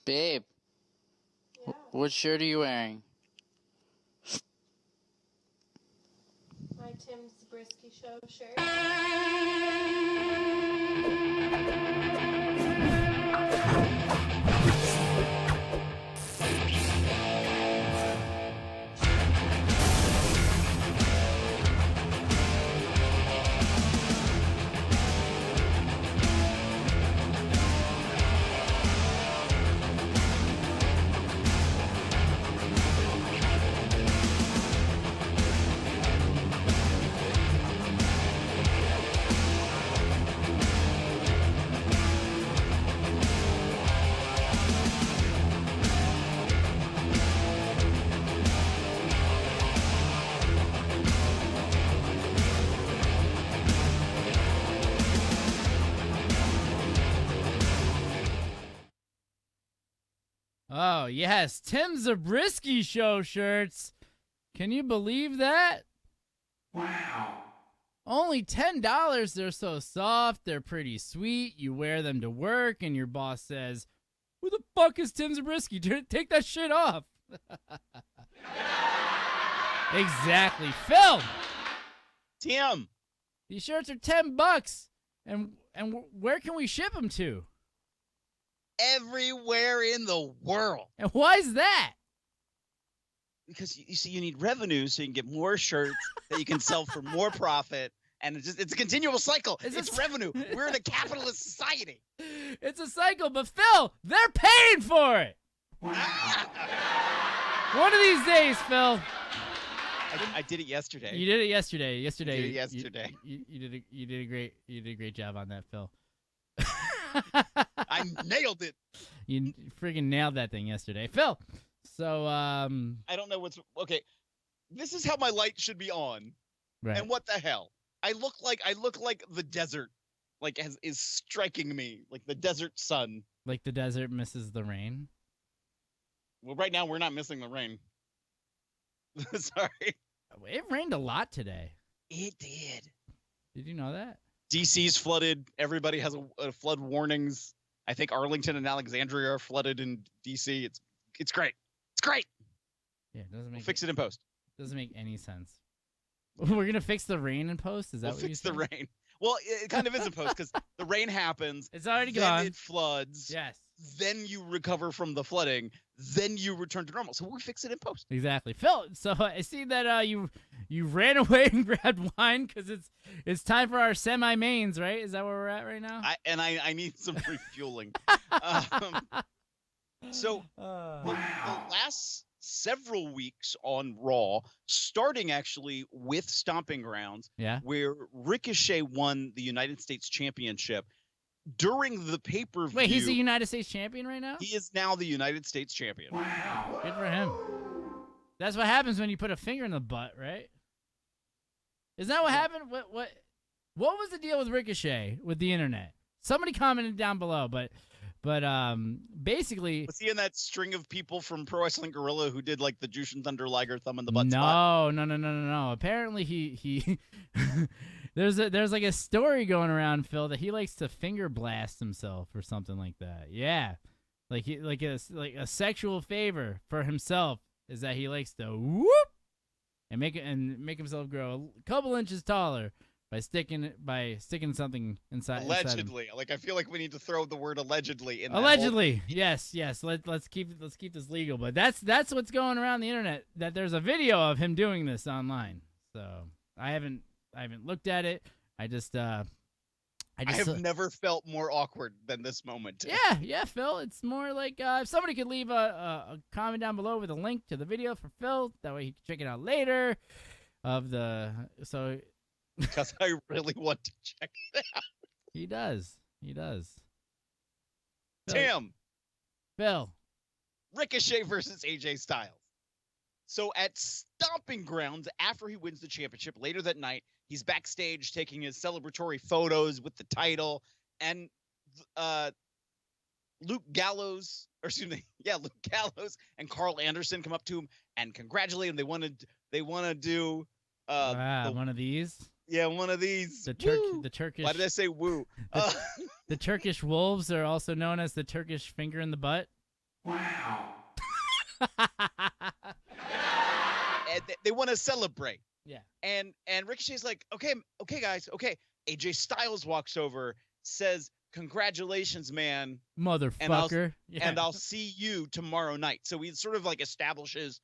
J: Babe, what shirt are you wearing?
K: My Tim Zabriskie Show shirt.
E: Oh, yes. Tim Zabriskie Show shirts. Can you believe that?
H: Wow.
E: Only $10. They're so soft. They're pretty sweet. You wear them to work, and your boss says, "Who the fuck is Tim Zabriskie? Take that shit off." Exactly. Phil!
D: Tim!
E: These shirts are $10. And where can we ship them to?
D: Everywhere in the world.
E: And why is that?
D: Because you see, you need revenue so you can get more shirts that you can sell for more profit. And it's a continual cycle. It's revenue. We're in a capitalist society.
E: It's a cycle, but Phil, they're paying for it. One of these days, Phil.
D: I did it yesterday.
E: You did it yesterday.
D: I did it yesterday.
E: You did a great job on that, Phil.
D: I nailed it.
E: You friggin' nailed that thing yesterday, Phil. So
D: I don't know what's okay. This is how my light should be on.
E: Right.
D: And what the hell? I look like the desert, like is striking me, like the desert sun.
E: Like the desert misses the rain.
D: Well, right now we're not missing the rain. Sorry.
E: It rained a lot today.
D: It did.
E: Did you know that?
D: DC's flooded. Everybody has a flood warnings. I think Arlington and Alexandria are flooded in DC. It's great. It's great.
E: Yeah, it doesn't make
D: we'll fix it in post.
E: Doesn't make any sense. We're gonna fix the rain in post. Is that what
D: fix the rain? Well, it kind of is in post because the rain happens.
E: It's already
D: then
E: gone.
D: It floods.
E: Yes.
D: Then you recover from the flooding. Then you return to normal. So we fix it in post.
E: Exactly, Phil. So I see that you ran away and grabbed wine because it's time for our semi mains, right? Is that where we're at right now?
D: I need some refueling. So the last several weeks on Raw, starting actually with Stomping Grounds, where Ricochet won the United States Championship during the pay-per-view.
E: Wait, he's the United States champion right now?
D: He is now the United States champion.
E: Wow. Good for him. That's what happens when you put a finger in the butt, right? Is that what happened? What was the deal with Ricochet with the internet? Somebody commented down below, but basically,
D: was he in that string of people from Pro Wrestling Guerrilla who did like the Jushin Thunder Liger thumb in the butt spot?
E: No. Apparently he there's like a story going around, Phil, that he likes to finger blast himself or something like that. Yeah, like a sexual favor for himself is that he likes to whoop and make himself grow a couple inches taller. By sticking something inside.
D: Allegedly, like I feel like we need to throw the word allegedly in.
E: Allegedly, yes. Let's keep this legal. But that's what's going around the internet. That there's a video of him doing this online. So I haven't looked at it. I have
D: never felt more awkward than this moment.
E: Yeah, Phil. It's more like if somebody could leave a comment down below with a link to the video for Phil, that way he can check it out later.
D: Because I really want to check it out.
E: He does.
D: Tim.
E: Phil.
D: Ricochet versus AJ Styles. So at Stomping Grounds, after he wins the championship, later that night, he's backstage taking his celebratory photos with the title. And Luke Gallows and Carl Anderson come up to him and congratulate him. They want to do
E: one of these.
D: Yeah, one of these.
E: The Turkish.
D: Why did I say woo?
E: The Turkish wolves are also known as the Turkish finger in the butt.
H: Wow.
D: And they want to celebrate.
E: Yeah.
D: And Ricochet's like, okay, guys, okay. AJ Styles walks over, says, "Congratulations, man,
E: motherfucker,"
D: and I'll see you tomorrow night. So he sort of like establishes,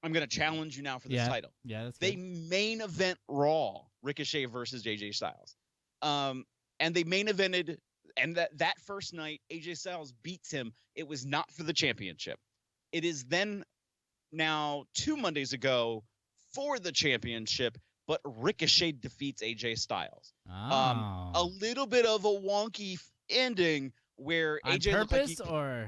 D: I'm going to challenge you now for this title.
E: Yeah, that's
D: They
E: good.
D: main event Raw, Ricochet versus AJ Styles. And they main evented, and that first night, AJ Styles beats him. It was not for the championship. It is then now 2 Mondays ago for the championship, but Ricochet defeats AJ Styles.
E: Oh.
D: A little bit of a wonky ending where AJ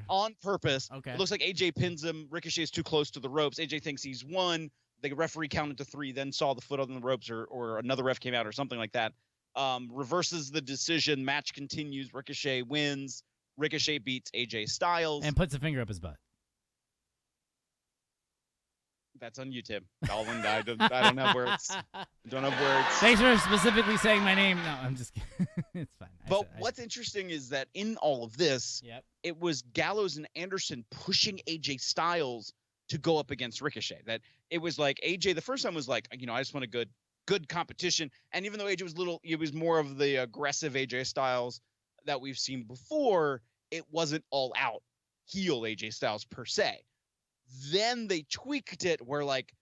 D: on purpose.
E: Okay.
D: It looks like AJ pins him. Ricochet's too close to the ropes. AJ thinks he's won. The referee counted to 3, then saw the foot on the ropes, or another ref came out or something like that. Reverses the decision. Match continues. Ricochet wins. Ricochet beats AJ Styles
E: and puts a finger up his butt.
D: That's on you, Tim. Colin, I don't have words. Don't have words.
E: Thanks for specifically saying my name. No, I'm just kidding. It's fine.
D: But what's interesting is that in all of this, it was Gallows and Anderson pushing AJ Styles to go up against Ricochet. That it was like AJ, the first time was like, I just want a good competition. And even though AJ was it was more of the aggressive AJ Styles that we've seen before, it wasn't all out heel AJ Styles per se. Then they tweaked it where like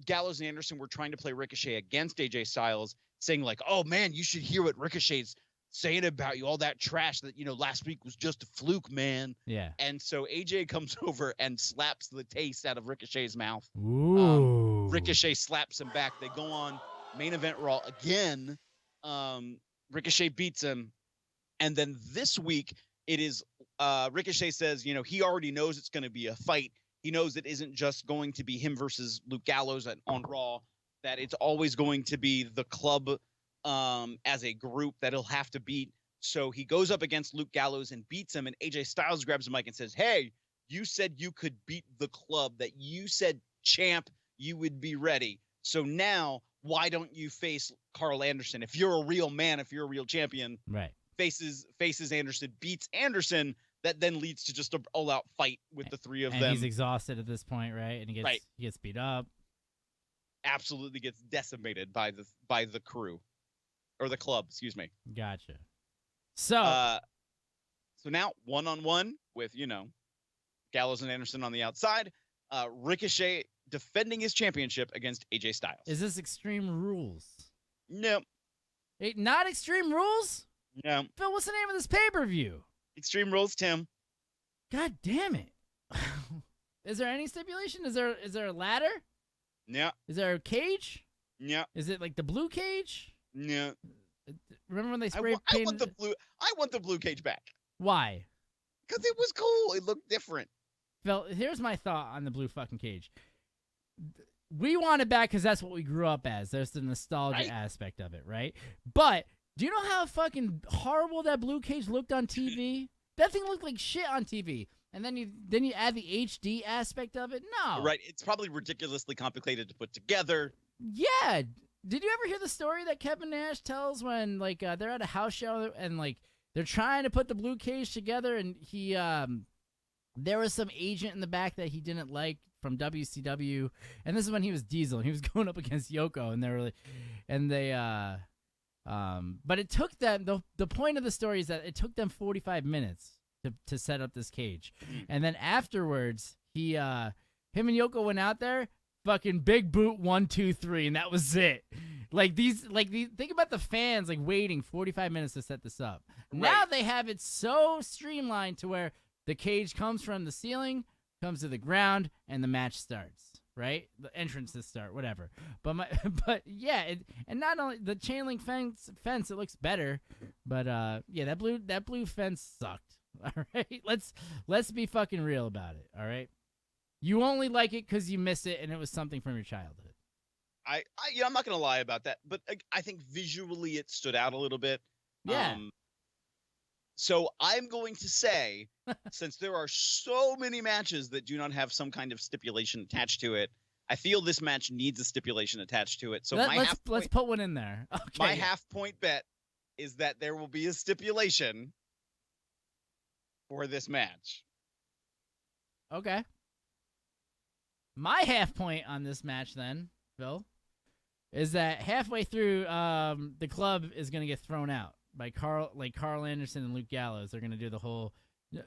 D: Gallows and Anderson were trying to play Ricochet against AJ Styles, saying like, oh man, you should hear what Ricochet's saying about you, all that trash that, last week was just a fluke, man.
E: Yeah.
D: And so AJ comes over and slaps the taste out of Ricochet's mouth.
E: Ooh.
D: Ricochet slaps him back. They go on main event Raw again. Ricochet beats him. And then this week it is Ricochet says, he already knows it's going to be a fight. He knows it isn't just going to be him versus Luke Gallows on Raw, that it's always going to be the club as a group that he'll have to beat. So he goes up against Luke Gallows and beats him, and AJ Styles grabs the mic and says, hey, you said you could beat the club, that you said, champ, you would be ready. So now, why don't you face Carl Anderson? If you're a real man, if you're a real champion,
E: right?
D: Faces Anderson, beats Anderson. That then leads to just an all-out fight with the three of them.
E: And he's exhausted at this point, right? And he gets beat up.
D: Absolutely gets decimated by the crew, or the club. Excuse me.
E: Gotcha. So
D: now 1-on-1 with Gallows and Anderson on the outside. Ricochet defending his championship against AJ Styles.
E: Is this Extreme Rules?
D: No.
E: Not Extreme Rules?
D: No.
E: Phil, what's the name of this pay-per-view?
D: Extreme Rules, Tim.
E: God damn it. Is there any stipulation? Is there a ladder?
D: Yeah.
E: Is there a cage?
D: Yeah.
E: Is it like the blue cage?
D: Yeah.
E: Remember when they sprayed paint?
D: I want the blue cage back.
E: Why?
D: Because it was cool. It looked different.
E: Phil, here's my thought on the blue fucking cage. We want it back because that's what we grew up as. There's the nostalgia aspect of it, right? But do you know how fucking horrible that blue cage looked on TV? That thing looked like shit on TV. And then you add the HD aspect of it? No.
D: Right. It's probably ridiculously complicated to put together.
E: Yeah. Did you ever hear the story that Kevin Nash tells when they're at a house show and they're trying to put the blue cage together, and he there was some agent in the back that he didn't like from WCW, and this is when he was Diesel and he was going up against Yoko, but it took them, the point of the story is that it took them 45 minutes to set up this cage. And then afterwards, him and Yoko went out there, fucking big boot 1, 2, 3, and that was it. Think about the fans waiting 45 minutes to set this up. Right. Now they have it so streamlined to where the cage comes from the ceiling, comes to the ground, and the match starts. Right, the entrances start, whatever. But yeah, and not only the chain link fence, it looks better. But yeah, that blue fence sucked. All right, let's be fucking real about it. All right, you only like it because you miss it, and it was something from your childhood.
D: I'm not gonna lie about that, but I think visually it stood out a little bit.
E: Yeah.
D: So I'm going to say, since there are so many matches that do not have some kind of stipulation attached to it, I feel this match needs a stipulation attached to it. So
E: let's put one in there. Okay.
D: My half-point bet is that there will be a stipulation for this match.
E: Okay. My half point on this match then, Phil, is that halfway through, the club is going to get thrown out by Carl Anderson and Luke Gallows. They're going to do the whole, get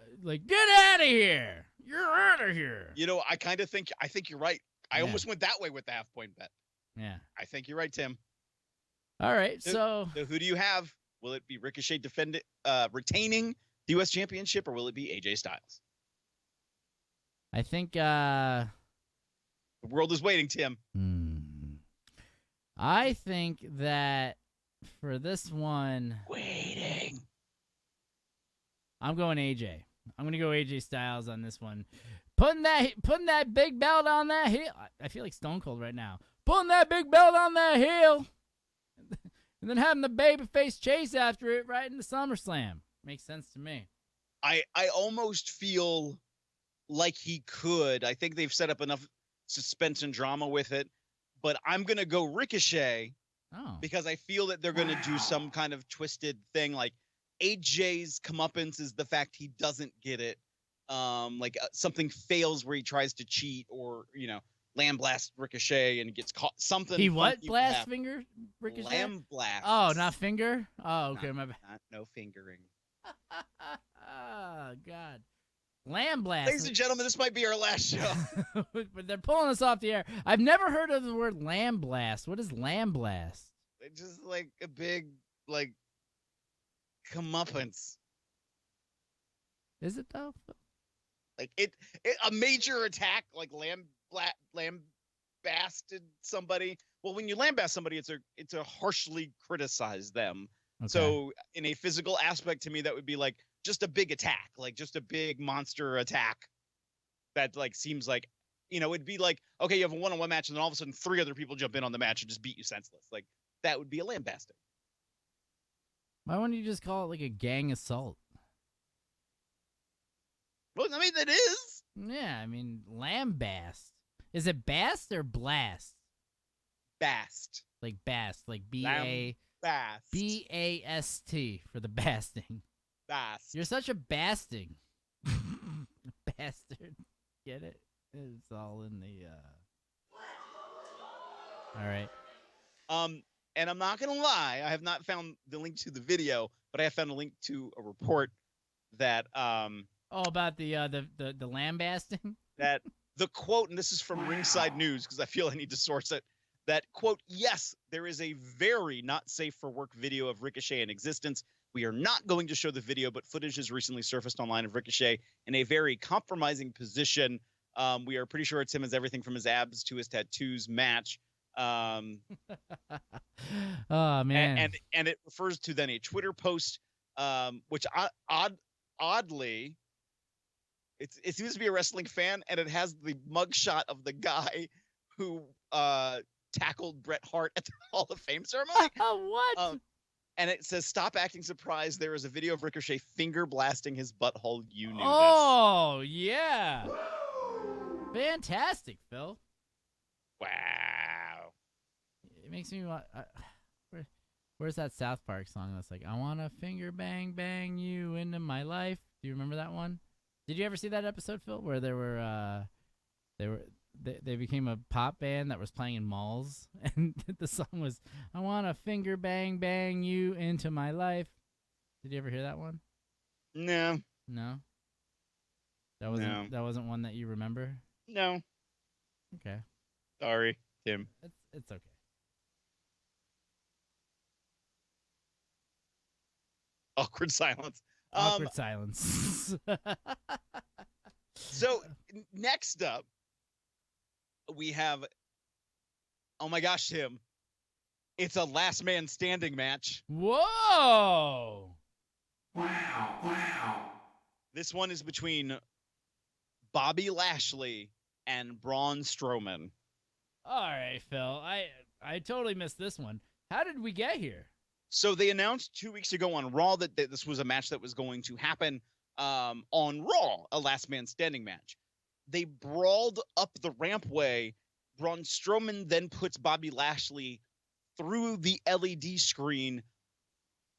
E: out of here. You're out of here.
D: I think you're right. I almost went that way with the half-point bet.
E: Yeah.
D: I think you're right, Tim.
E: All right, so
D: who do you have? Will it be Ricochet retaining the U.S. Championship, or will it be AJ Styles?
E: I think
D: the world is waiting, Tim.
E: I think that for this one,
D: waiting.
E: I'm going AJ. I'm gonna go AJ Styles on this one. Putting that big belt on that heel. I feel like Stone Cold right now. Putting that big belt on that heel, and then having the babyface chase after it right into SummerSlam. Makes sense to me.
D: I almost feel like he could. I think they've set up enough suspense and drama with it. But I'm going to go Ricochet because I feel that they're going to do some kind of twisted thing. Like AJ's comeuppance is the fact he doesn't get it. Something fails where he tries to cheat or, lamb blast Ricochet and gets caught. Something.
E: He what? Blast finger Ricochet?
D: Lamb blast.
E: Oh, not finger? Oh, okay. My bad.
D: No fingering.
E: Oh, God. Lamb blast.
D: Ladies and gentlemen, this might be our last show.
E: But they're pulling us off the air. I've never heard of the word lamb blast. What is lamb blast?
D: It's just like a big, comeuppance.
E: Is it though?
D: Like a major attack, like lambasted somebody. Well, when you lambast somebody, it's a harshly criticize them. Okay. So in a physical aspect, to me, that would be like just a big attack, like just a big monster attack. That seems like, it'd be like, okay, you have a one-on-one match, and then all of a sudden 3 other people jump in on the match and just beat you senseless. Like that would be a lambasting.
E: Why wouldn't you just call it like a gang assault?
D: Well, I mean, that is.
E: Yeah, I mean, lambast. Is it bast or blast?
D: Bast.
E: Like bast, like B-A...
D: Bast.
E: B-A-S-T for the basting.
D: Bast.
E: You're such a basting. Bastard. Get it? It's all in the, All right.
D: And I'm not going to lie, I have not found the link to the video, but I have found a link to a report that,
E: about the lambasting?
D: That the quote, and this is from Ringside News, because I feel I need to source it, that, quote, yes, there is a very not safe for work video of Ricochet in existence. We are not going to show the video, but footage has recently surfaced online of Ricochet in a very compromising position. We are pretty sure it's him as everything from his abs to his tattoos match.
E: Oh, man.
D: And it refers to then a Twitter post, which oddly, it seems to be a wrestling fan, and it has the mugshot of the guy who tackled Bret Hart at the Hall of Fame ceremony.
E: What?
D: And it says, "Stop acting surprised. There is a video of Ricochet finger blasting his butthole. You knew this."
E: Oh, yeah. Fantastic, Phil.
D: Wow.
E: It makes me want... where's that South Park song that's like, I want to finger bang bang you into my life? Do you remember that one? Did you ever see that episode, Phil, where they became a pop band that was playing in malls, and the song was, I want to finger bang bang you into my life? Did you ever hear that one?
D: No.
E: No? That wasn't one that you remember?
D: No.
E: Okay.
D: Sorry, Tim.
E: It's okay.
D: Awkward silence.
E: Awkward silence.
D: So next up, we have, oh my gosh, Tim, it's a last man standing match.
E: Whoa!
H: Wow.
D: This one is between Bobby Lashley and Braun Strowman.
E: All right, Phil. I totally missed this one. How did we get here?
D: So they announced 2 weeks ago on Raw that this was a match that was going to happen on Raw, a last man standing match. They brawled up the rampway. Braun Strowman then puts Bobby Lashley through the LED screen.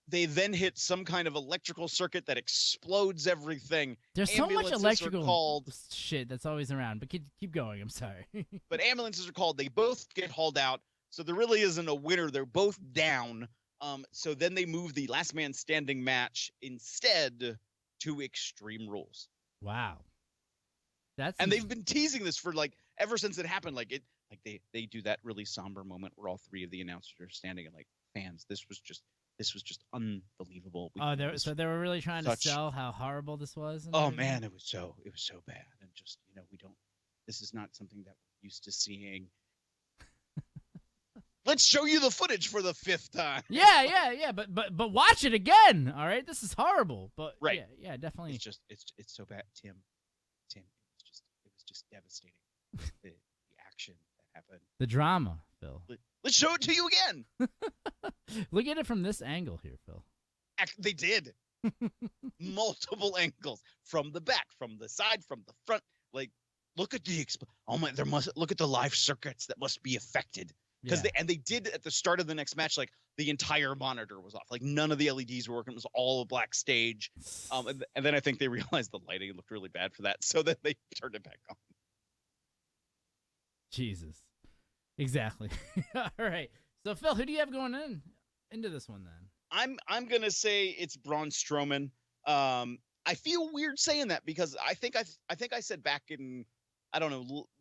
D: They then hit some kind of electrical circuit that explodes everything.
E: There's so much electrical shit that's always around, but keep going. I'm sorry.
D: But ambulances are called. They both get hauled out. So there really isn't a winner. They're both down. So then they move the last man standing match instead to Extreme Rules.
E: Wow.
D: And they've been teasing this for ever since it happened. They do that really somber moment where all 3 of the announcers are standing and fans. This was just unbelievable.
E: So they were really trying to sell how horrible this was.
D: Oh man, it was so bad, and just this is not something that we're used to seeing. Let's show you the footage for the 5th time.
E: Yeah. But watch it again. All right, this is horrible. But
D: right,
E: yeah, definitely.
D: It's so bad, Tim. It was just devastating. the action that happened.
E: The drama, Phil.
D: Let's show it to you again.
E: Look at it from this angle here, Phil.
D: They did. Multiple angles. From the back, from the side, from the front. look at the look at the live circuits that must be affected. Because they did at the start of the next match, like the entire monitor was off, like none of the LEDs were working. It was all a black stage, and then I think they realized the lighting looked really bad for that, so that they turned it back on.
E: Jesus, exactly. All right, so Phil, who do you have going into this one then?
D: I'm gonna say it's Braun Strowman. I feel weird saying that because I think I said back in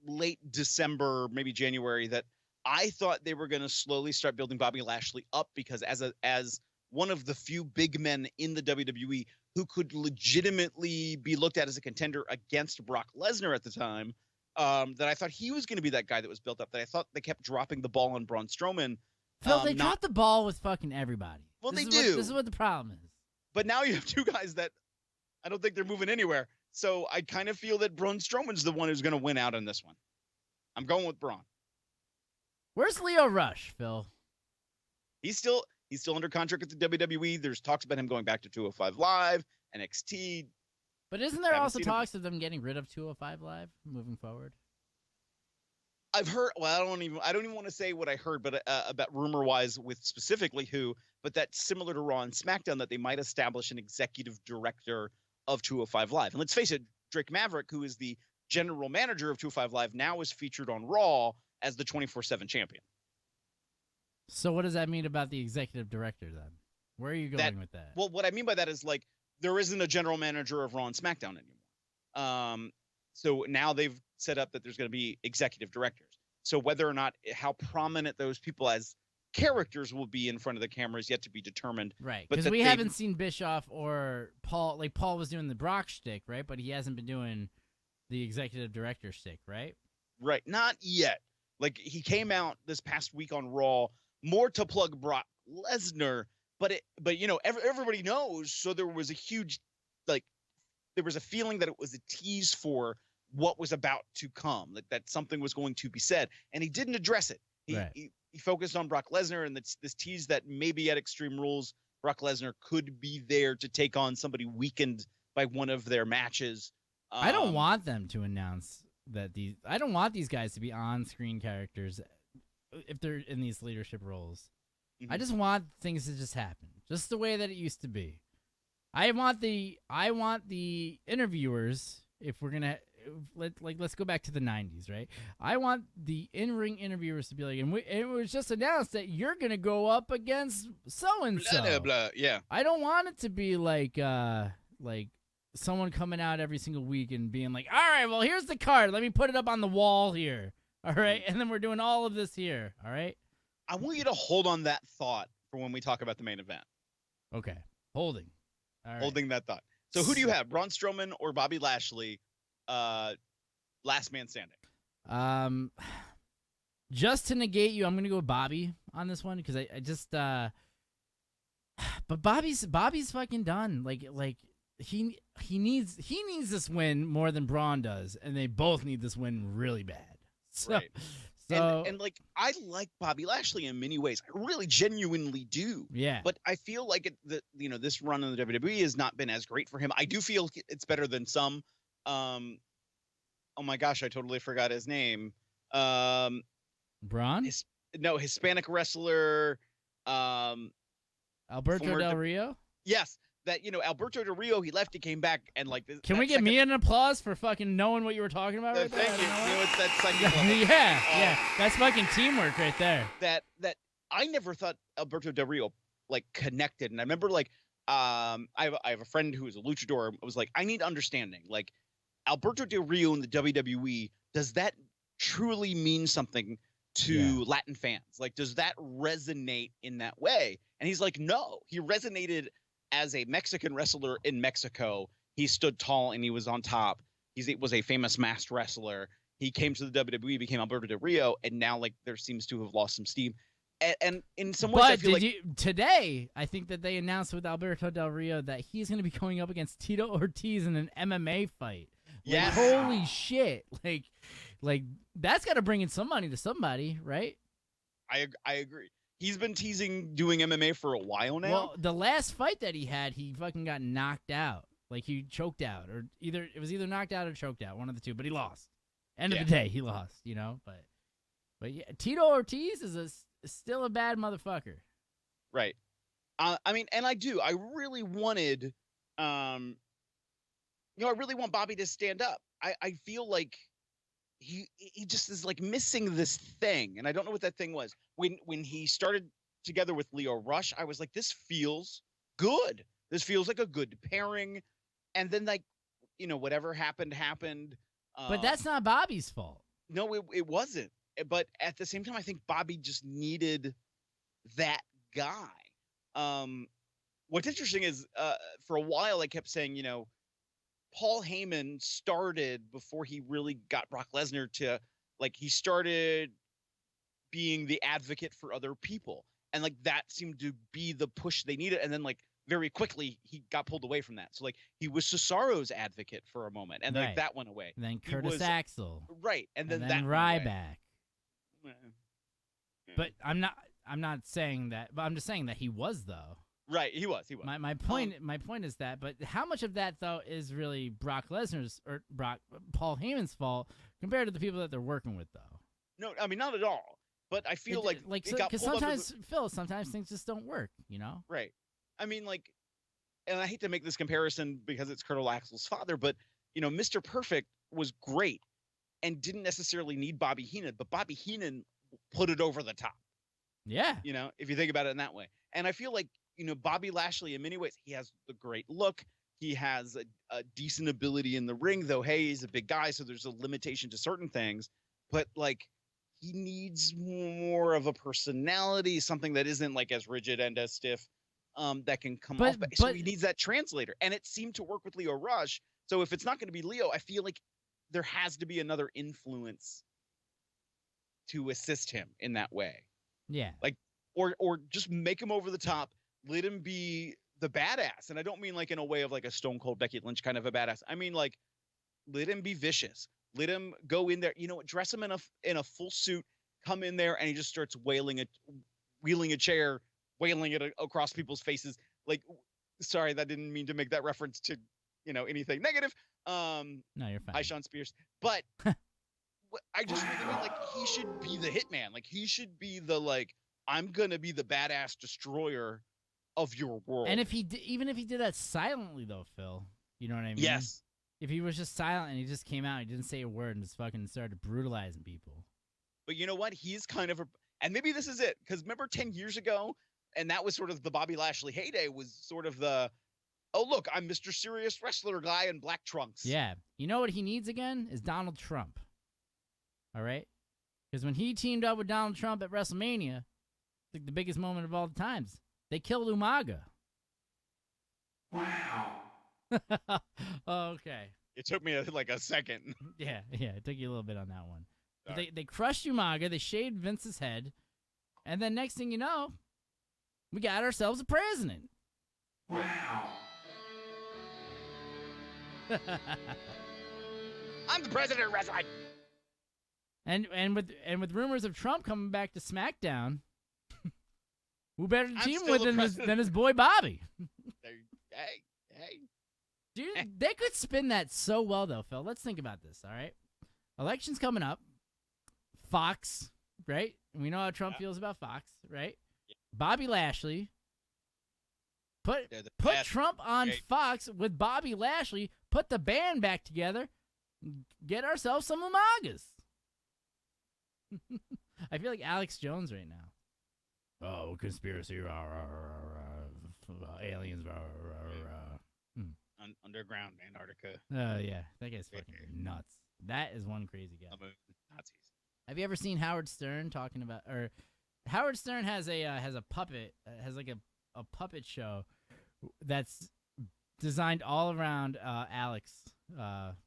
D: late December, maybe January, that I thought they were going to slowly start building Bobby Lashley up because as one of the few big men in the WWE who could legitimately be looked at as a contender against Brock Lesnar at the time, that I thought he was going to be that guy that was built up, that I thought they kept dropping the ball on Braun Strowman.
E: Phil, they dropped the ball with fucking everybody.
D: Well,
E: this is what the problem is.
D: But now you have two guys that I don't think they're moving anywhere. So I kind of feel that Braun Strowman's the one who's going to win out on this one. I'm going with Braun.
E: Where's Leo Rush, Phil?
D: He's still under contract at the WWE. There's talks about him going back to 205 Live, NXT.
E: But isn't there also talks of them getting rid of 205 Live moving forward?
D: I've heard. Well, I don't even want to say what I heard, but about rumor-wise with specifically who. But that's similar to Raw and SmackDown, that they might establish an executive director of 205 Live. And let's face it, Drake Maverick, who is the general manager of 205 Live, now is featured on Raw as the 24/7 champion.
E: So what does that mean about the executive director then? Where are you going with that?
D: Well, what I mean by that is, like, there isn't a general manager of Raw and SmackDown anymore. So now they've set up that there's going to be executive directors. So whether or not how prominent those people as characters will be in front of the camera is yet to be determined.
E: Right, because we haven't seen Bischoff or Paul. Like, Paul was doing the Brock shtick, right? But he hasn't been doing the executive director shtick, right?
D: Right, not yet. Like, he came out this past week on Raw more to plug Brock Lesnar, but everybody knows. So there was a huge, there was a feeling that it was a tease for what was about to come, like that something was going to be said, and he didn't address it. He focused on Brock Lesnar and this tease that maybe at Extreme Rules, Brock Lesnar could be there to take on somebody weakened by one of their matches.
E: I don't want them to announce that I don't want these guys to be on-screen characters if they're in these leadership roles. Mm-hmm. I just want things to just happen, just the way that it used to be. I want the interviewers, if we're gonna let's go back to the 90s, right? I want the in-ring interviewers to be like, and it was just announced that you're gonna go up against so-and-so.
D: Blah, blah, blah. Yeah.
E: I don't want it to be like someone coming out every single week and being like, all right, well, here's the card. Let me put it up on the wall here. All right. And then we're doing all of this here. All right.
D: I want you to hold on that thought for when we talk about the main event.
E: Okay. Holding. All right.
D: Holding that thought. So who do you have? Braun Strowman or Bobby Lashley? Last man standing.
E: Just to negate you, I'm going to go with Bobby on this one because I just but Bobby's fucking done. Like he needs this win more than Braun does, and they both need this win really bad. So,
D: right. And like, I like Bobby Lashley in many ways. I really genuinely do.
E: Yeah.
D: But I feel like this run in the WWE has not been as great for him. I do feel it's better than some. Oh my gosh, I totally forgot his name.
E: Braun?
D: Hispanic wrestler.
E: Alberto Del Rio?
D: Yes. That, Alberto Del Rio, he left, he came back, and like this.
E: Can we give me an applause for fucking knowing what you were talking about right
D: thank
E: there?
D: you. It's that second
E: yeah. That's fucking teamwork right there.
D: That I never thought Alberto Del Rio like connected, and I remember like I have a friend who is a luchador. I was like, I need understanding. Like, Alberto Del Rio in the WWE, does that truly mean something to Latin fans? Like, does that resonate in that way? And he's like, no, he resonated as a Mexican wrestler in Mexico. He stood tall and he was on top. He was a famous masked wrestler. He came to the WWE, became Alberto Del Rio, and now like there seems to have lost some steam. And in some ways, I feel
E: today, I think that they announced with Alberto Del Rio that he's going to be going up against Tito Ortiz in an MMA fight.
D: Yeah.
E: Holy shit! Like that's got to bring in some money to somebody, right?
D: I agree. He's been teasing doing MMA for a while now.
E: Well, the last fight that he had, he fucking got knocked out. Like, he choked out, or it was either knocked out or choked out, one of the two, but he lost. End of the day, he lost, But yeah, Tito Ortiz is still a bad motherfucker.
D: Right. I mean, and I really wanted, I really want Bobby to stand up. I feel like he just is like missing this thing, and I don't know what that thing was. When he started together with Lio Rush, I was like, this feels good. This feels like a good pairing. And then whatever happened.
E: But that's not Bobby's fault.
D: No, it wasn't. But at the same time, I think Bobby just needed that guy. What's interesting is for a while I kept saying, Paul Heyman started before he really got Brock Lesnar to he started being the advocate for other people. And that seemed to be the push they needed. And then very quickly he got pulled away from that. So he was Cesaro's advocate for a moment, and that went away.
E: And then Curtis Axel.
D: Right. And then
E: that Ryback. But I'm not saying that, but I'm just saying that he was though.
D: Right, he was.
E: My point is that, but how much of that though is really Brock Lesnar's or Paul Heyman's fault compared to the people that they're working with though?
D: No, I mean not at all. But I feel
E: because sometimes Phil, sometimes things just don't work,
D: Right. I mean, and I hate to make this comparison because it's Curtis Axel's father, but Mr. Perfect was great and didn't necessarily need Bobby Heenan, but Bobby Heenan put it over the top.
E: Yeah.
D: If you think about it in that way. And I feel like, Bobby Lashley, in many ways, he has the great look. He has a decent ability in the ring, though, hey, he's a big guy, so there's a limitation to certain things. But, he needs more of a personality, something that isn't, as rigid and as stiff, that can come off. So he needs that translator. And it seemed to work with Lio Rush. So if it's not going to be Lio, I feel like there has to be another influence to assist him in that way.
E: Yeah.
D: Or just make him over the top. Let him be the badass. And I don't mean in a way of a Stone Cold Becky Lynch kind of a badass. I mean let him be vicious. Let him go in there, dress him in a full suit, come in there, and he just starts wheeling a chair, wailing it across people's faces. Sorry, that didn't mean to make that reference to, anything negative.
E: No, you're fine.
D: Hi, Sean Spears. But I just really mean he should be the hitman. He should be the I'm gonna be the badass destroyer of your world.
E: And even if he did that silently though, Phil, you know what I mean?
D: Yes.
E: If he was just silent and he just came out, he didn't say a word and just fucking started brutalizing people.
D: But you know what? He's kind of and maybe this is it, because remember 10 years ago, and that was sort of the Bobby Lashley heyday, was sort of the, oh look, I'm Mr. Serious Wrestler guy in black trunks.
E: Yeah. You know what he needs again is Donald Trump. All right? Because when he teamed up with Donald Trump at WrestleMania, it's the biggest moment of all the times. They killed Umaga.
H: Wow.
E: Okay.
D: It took me a second.
E: Yeah, it took you a little bit on that one. They crushed Umaga, they shaved Vince's head, and then next thing you know, we got ourselves a president.
H: Wow.
D: I'm the president of wrestling.
E: And with rumors of Trump coming back to SmackDown, who better to team with than his boy Bobby?
D: Hey.
E: Dude, they could spin that so well, though, Phil. Let's think about this, all right? Election's coming up. Fox, right? We know how Trump feels about Fox, right? Yeah. Bobby Lashley. Put Trump on Fox with Bobby Lashley. Put the band back together. Get ourselves some Umagas. I feel like Alex Jones right now. Oh, conspiracy. Aliens.
D: Underground Antarctica.
E: Oh, yeah. That guy's fucking nuts. That is one crazy guy.
D: Nazis.
E: Have you ever seen Howard Stern talking about, or Howard Stern has a puppet, has a puppet show that's designed all around Alex.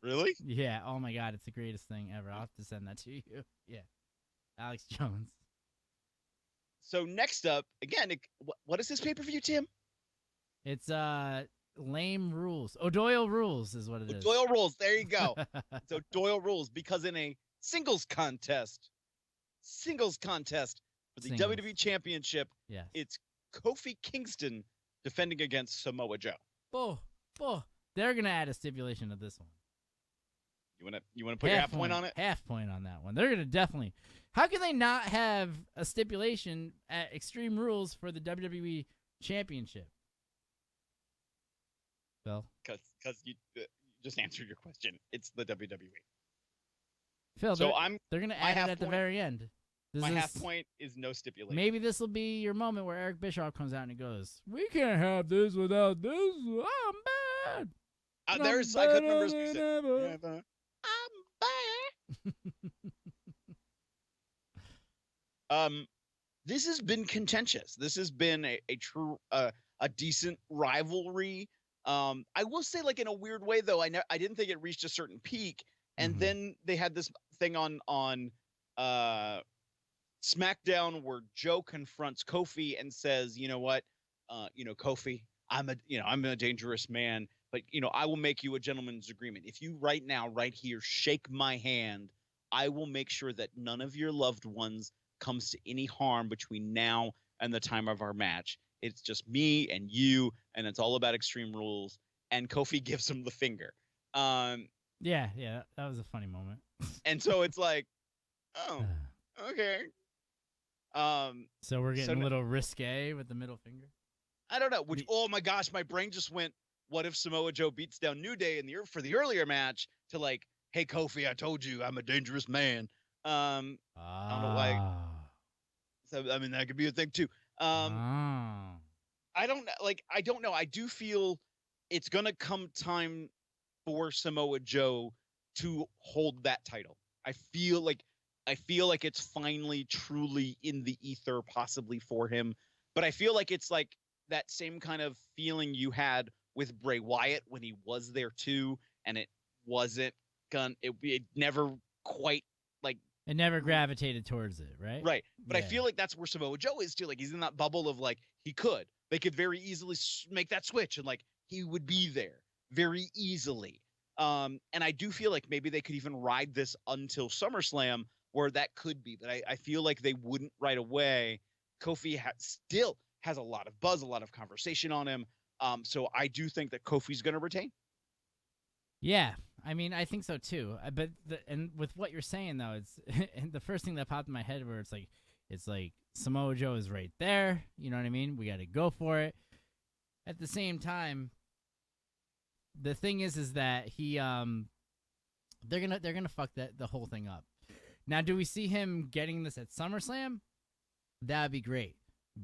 D: Really?
E: Yeah. Oh my God, it's the greatest thing ever. I'll have to send that to you. Yeah. Alex Jones.
D: So next up, again, what is this pay-per-view, Tim?
E: It's Lame Rules. O'Doyle Rules is what it is.
D: O'Doyle Rules. There you go. So O'Doyle Rules, because in a singles contest for the WWE Championship, it's Kofi Kingston defending against Samoa Joe.
E: They're going to add a stipulation to this one.
D: You wanna put your half point on it?
E: Half point on that one. They're gonna definitely. How can they not have a stipulation at Extreme Rules for the WWE Championship? Phil?
D: Because you just answered your question. It's the WWE.
E: Phil,
D: so
E: they're going to add it at the very end.
D: My half point is no stipulation.
E: Maybe this will be your moment where Eric Bischoff comes out and he goes, "We can't have this without this. I'm bad."
D: I couldn't remember. I'm bad. This has been contentious. This has been a true a decent rivalry. I will say, like, in a weird way, though, I didn't think it reached a certain peak, and then they had this thing on SmackDown where Joe confronts Kofi and says, "You know what, Kofi, I'm a dangerous man, but I will make you a gentleman's agreement. If you right now, right here, shake my hand, I will make sure that none of your loved ones comes to any harm between now and the time of our match. It's just me and you, and it's all about Extreme Rules." And Kofi gives him the finger.
E: Yeah, that was a funny moment.
D: And so it's like, oh, okay.
E: So we're getting a little risque with the middle finger.
D: I don't know. Oh my gosh, my brain just went, what if Samoa Joe beats down New Day for the earlier match to, like, "Hey Kofi, I told you I'm a dangerous man." I don't know why. So I mean, that could be a thing too. I don't know. I do feel it's gonna come time for Samoa Joe to hold that title. I feel like it's finally truly in the ether, possibly for him. But I feel like it's like that same kind of feeling you had with Bray Wyatt when he was there too, and it wasn't it never quite, like,
E: it never gravitated towards it, right?
D: Right. But yeah. I feel like that's where Samoa Joe is too. Like, he's in that bubble of, like, they could very easily make that switch, and, like, he would be there very easily. And I do feel like maybe they could even ride this until SummerSlam, where that could be. But I feel like they wouldn't right away. Kofi still has a lot of buzz, a lot of conversation on him. So I do think that Kofi's going to retain.
E: Yeah, I mean, I think so too. But and with what you're saying though, it's and the first thing that popped in my head where it's like Samoa Joe is right there. You know what I mean? We got to go for it. At the same time, the thing is that he they're gonna fuck the whole thing up. Now, do we see him getting this at SummerSlam? That'd be great.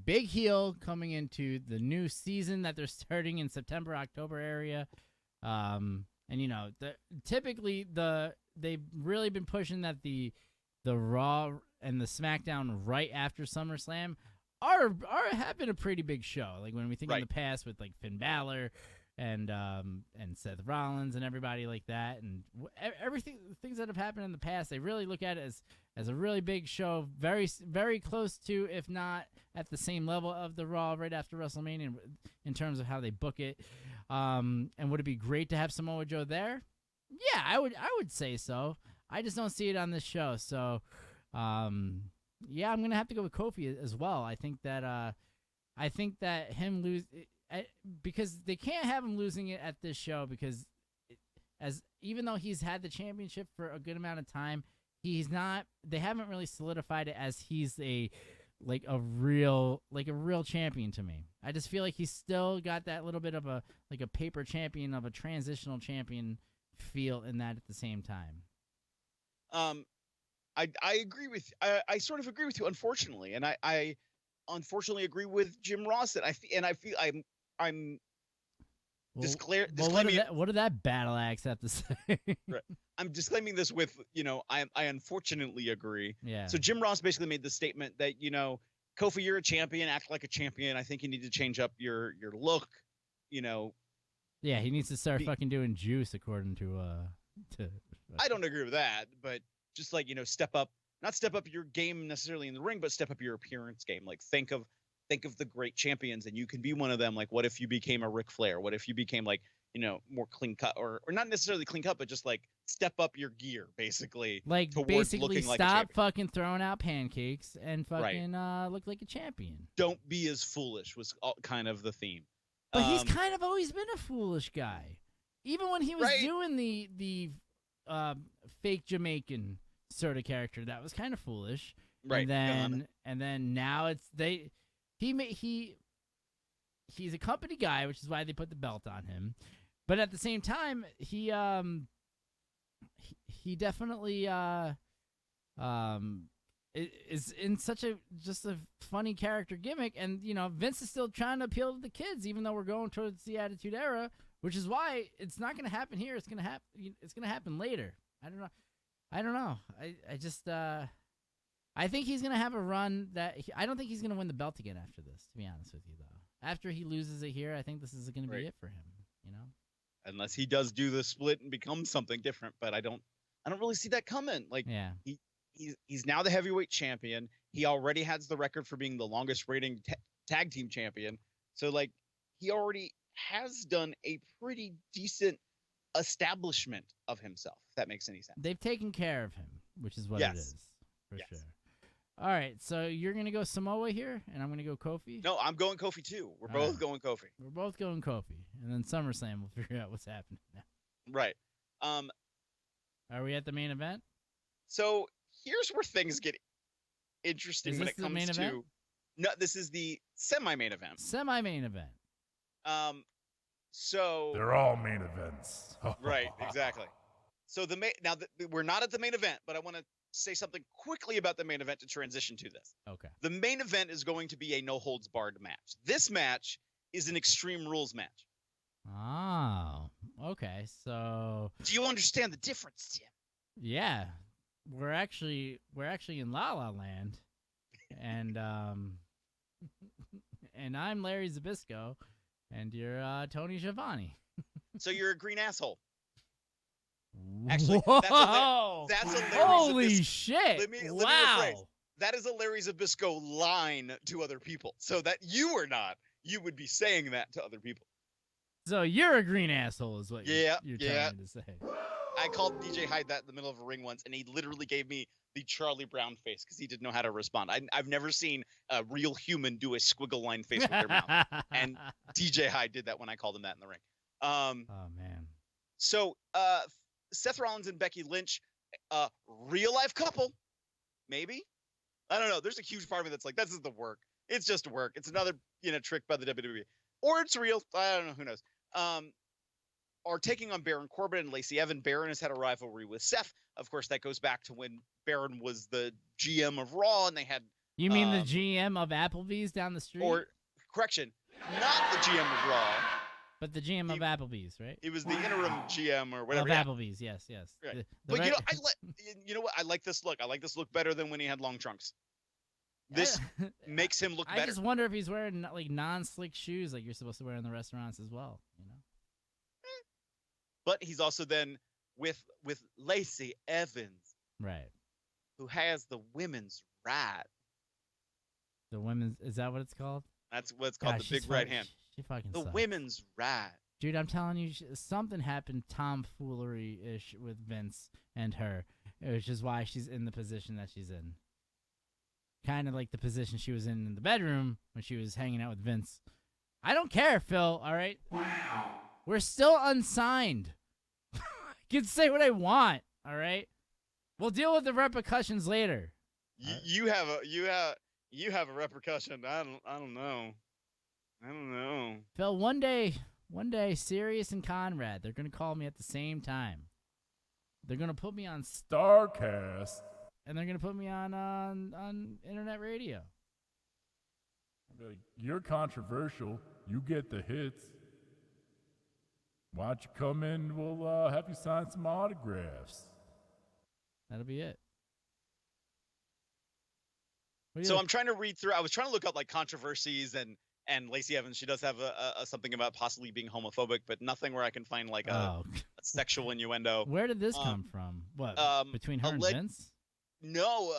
E: Big heel coming into the new season that they're starting in September, October area. And typically they've really been pushing that the Raw and the SmackDown right after SummerSlam have been a pretty big show. Like when we think in the past with, like, Finn Balor and Seth Rollins and everybody like that, and things that have happened in the past, they really look at it as a really big show, very, very close to, if not at the same level of the Raw right after WrestleMania in terms of how they book it. And would it be great to have Samoa Joe there? Yeah, I would say so. I just don't see it on this show. So, yeah, I'm gonna have to go with Kofi as well. I think that him lose. Because they can't have him losing it at this show, because even though he's had the championship for a good amount of time, they haven't really solidified it as he's a real champion to me. I just feel like he's still got that little bit of a paper champion, of a transitional champion feel in that at the same time.
D: I agree with I sort of agree with you, unfortunately, and I unfortunately agree with Jim Ross that I feel I'm disclaiming.
E: What did that battle axe have to say?
D: Right. I'm disclaiming this with, I unfortunately agree.
E: Yeah.
D: So Jim Ross basically made the statement that, Kofi, you're a champion, act like a champion. I think you need to change up your look,
E: Yeah, he needs to start fucking doing juice, according to.
D: I don't agree with that, but just not step up your game necessarily in the ring, but step up your appearance game. Like, think of the great champions, and you can be one of them. Like, what if you became a Ric Flair? What if you became, like, more clean cut, or not necessarily clean cut, but just, like, step up your gear, basically.
E: Like, basically stop fucking throwing out pancakes and fucking look like a champion.
D: Don't be as foolish was kind of the theme.
E: But he's kind of always been a foolish guy. Even when he was doing the fake Jamaican sort of character that was kind of foolish.
D: Right.
E: And then now he's a company guy, which is why they put the belt on him. But at the same time, he definitely is in such just a funny character gimmick, and Vince is still trying to appeal to the kids, even though we're going towards the Attitude Era, which is why it's not going to happen here. It's going to happen later. I don't know. I just I think he's going to have a run I don't think he's going to win the belt again after this, to be honest with you, though. After he loses it here, I think this is going to be it for him,
D: Unless he does do the split and become something different, but I don't really see that coming. Like,
E: yeah.
D: He's now the heavyweight champion. He already has the record for being the longest rating tag team champion. So, like, he already has done a pretty decent establishment of himself, if that makes any sense.
E: They've taken care of him, which is what it is, for sure. All right, so you're going to go Samoa here, and I'm going to go Kofi?
D: No, I'm going Kofi, too. We're both going Kofi.
E: We're both going Kofi, and then SummerSlam, we'll figure out what's happening now.
D: Right.
E: Are we at the main event?
D: So here's where things get interesting when it comes
E: main
D: to.
E: Event?
D: No, this is the semi-main event.
E: Semi-main event.
D: So
C: they're all main events.
D: Right, exactly. So we're not at the main event, but I want to say something quickly about the main event to transition to this.
E: Okay.
D: The main event is going to be a no-holds-barred match. This match is an Extreme Rules match.
E: Oh, okay. So
D: do you understand the difference, Tim?
E: Yeah, we're actually in La La Land, and and I'm Larry Zabriskie, and you're Tony Schiavone.
D: So you're a green asshole.
E: Actually,
D: whoa! That's a Larry
E: holy
D: Zabisco.
E: shit!
D: Let me
E: wow,
D: rephrase. That is a Larry Zabisco line to other people. So that you are not, you would be saying that to other people.
E: So you're a green asshole, is what you're trying to say.
D: I called DJ Hyde that in the middle of a ring once, and he literally gave me the Charlie Brown face because he didn't know how to respond. I've never seen a real human do a squiggle line face with their mouth, and DJ Hyde did that when I called him that in the ring.
E: Oh man.
D: So Seth Rollins and Becky Lynch, real life couple, maybe. I don't know. There's a huge part of me that's like, this is the work. It's just work. It's another trick by the WWE, or it's real. I don't know. Who knows? Are taking on Baron Corbin and Lacey Evans. Baron has had a rivalry with Seth. Of course, that goes back to when Baron was the GM of Raw, and they had.
E: You mean the GM of Applebee's down the street?
D: Or, correction, not the GM of Raw.
E: But the GM of Applebee's, right?
D: He was the interim GM or whatever.
E: Of Applebee's, yes.
D: Right. But you know what? I like this look. I like this look better than when he had long trunks. This makes him look better.
E: I just wonder if he's wearing like non-slick shoes like you're supposed to wear in the restaurants as well.
D: But he's also then with Lacey Evans,
E: right?
D: Who has the women's right?
E: The women's, is that what it's called?
D: That's what it's called. The big right hand.
E: She fucking
D: the
E: sucks.
D: Women's right.
E: Dude, I'm telling you, something happened tomfoolery-ish with Vince and her, which is why she's in the position that she's in. Kind of like the position she was in the bedroom when she was hanging out with Vince. I don't care, Phil, all right? Wow. We're still unsigned. I can say what I want, all right? We'll deal with the repercussions later.
D: You have a repercussion. I don't know.
E: Phil, one day, Sirius and Conrad, they're going to call me at the same time. They're going to put me on
C: Starcast.
E: And they're going to put me on internet radio.
C: You're controversial. You get the hits. Why don't you come in? We'll have you sign some autographs.
E: That'll be it.
D: So I'm trying to read through. I was trying to look up like controversies and Lacey Evans. She does have a something about possibly being homophobic, but nothing where I can find like a sexual innuendo.
E: Where did this come from? What, between her and Vince?
D: No,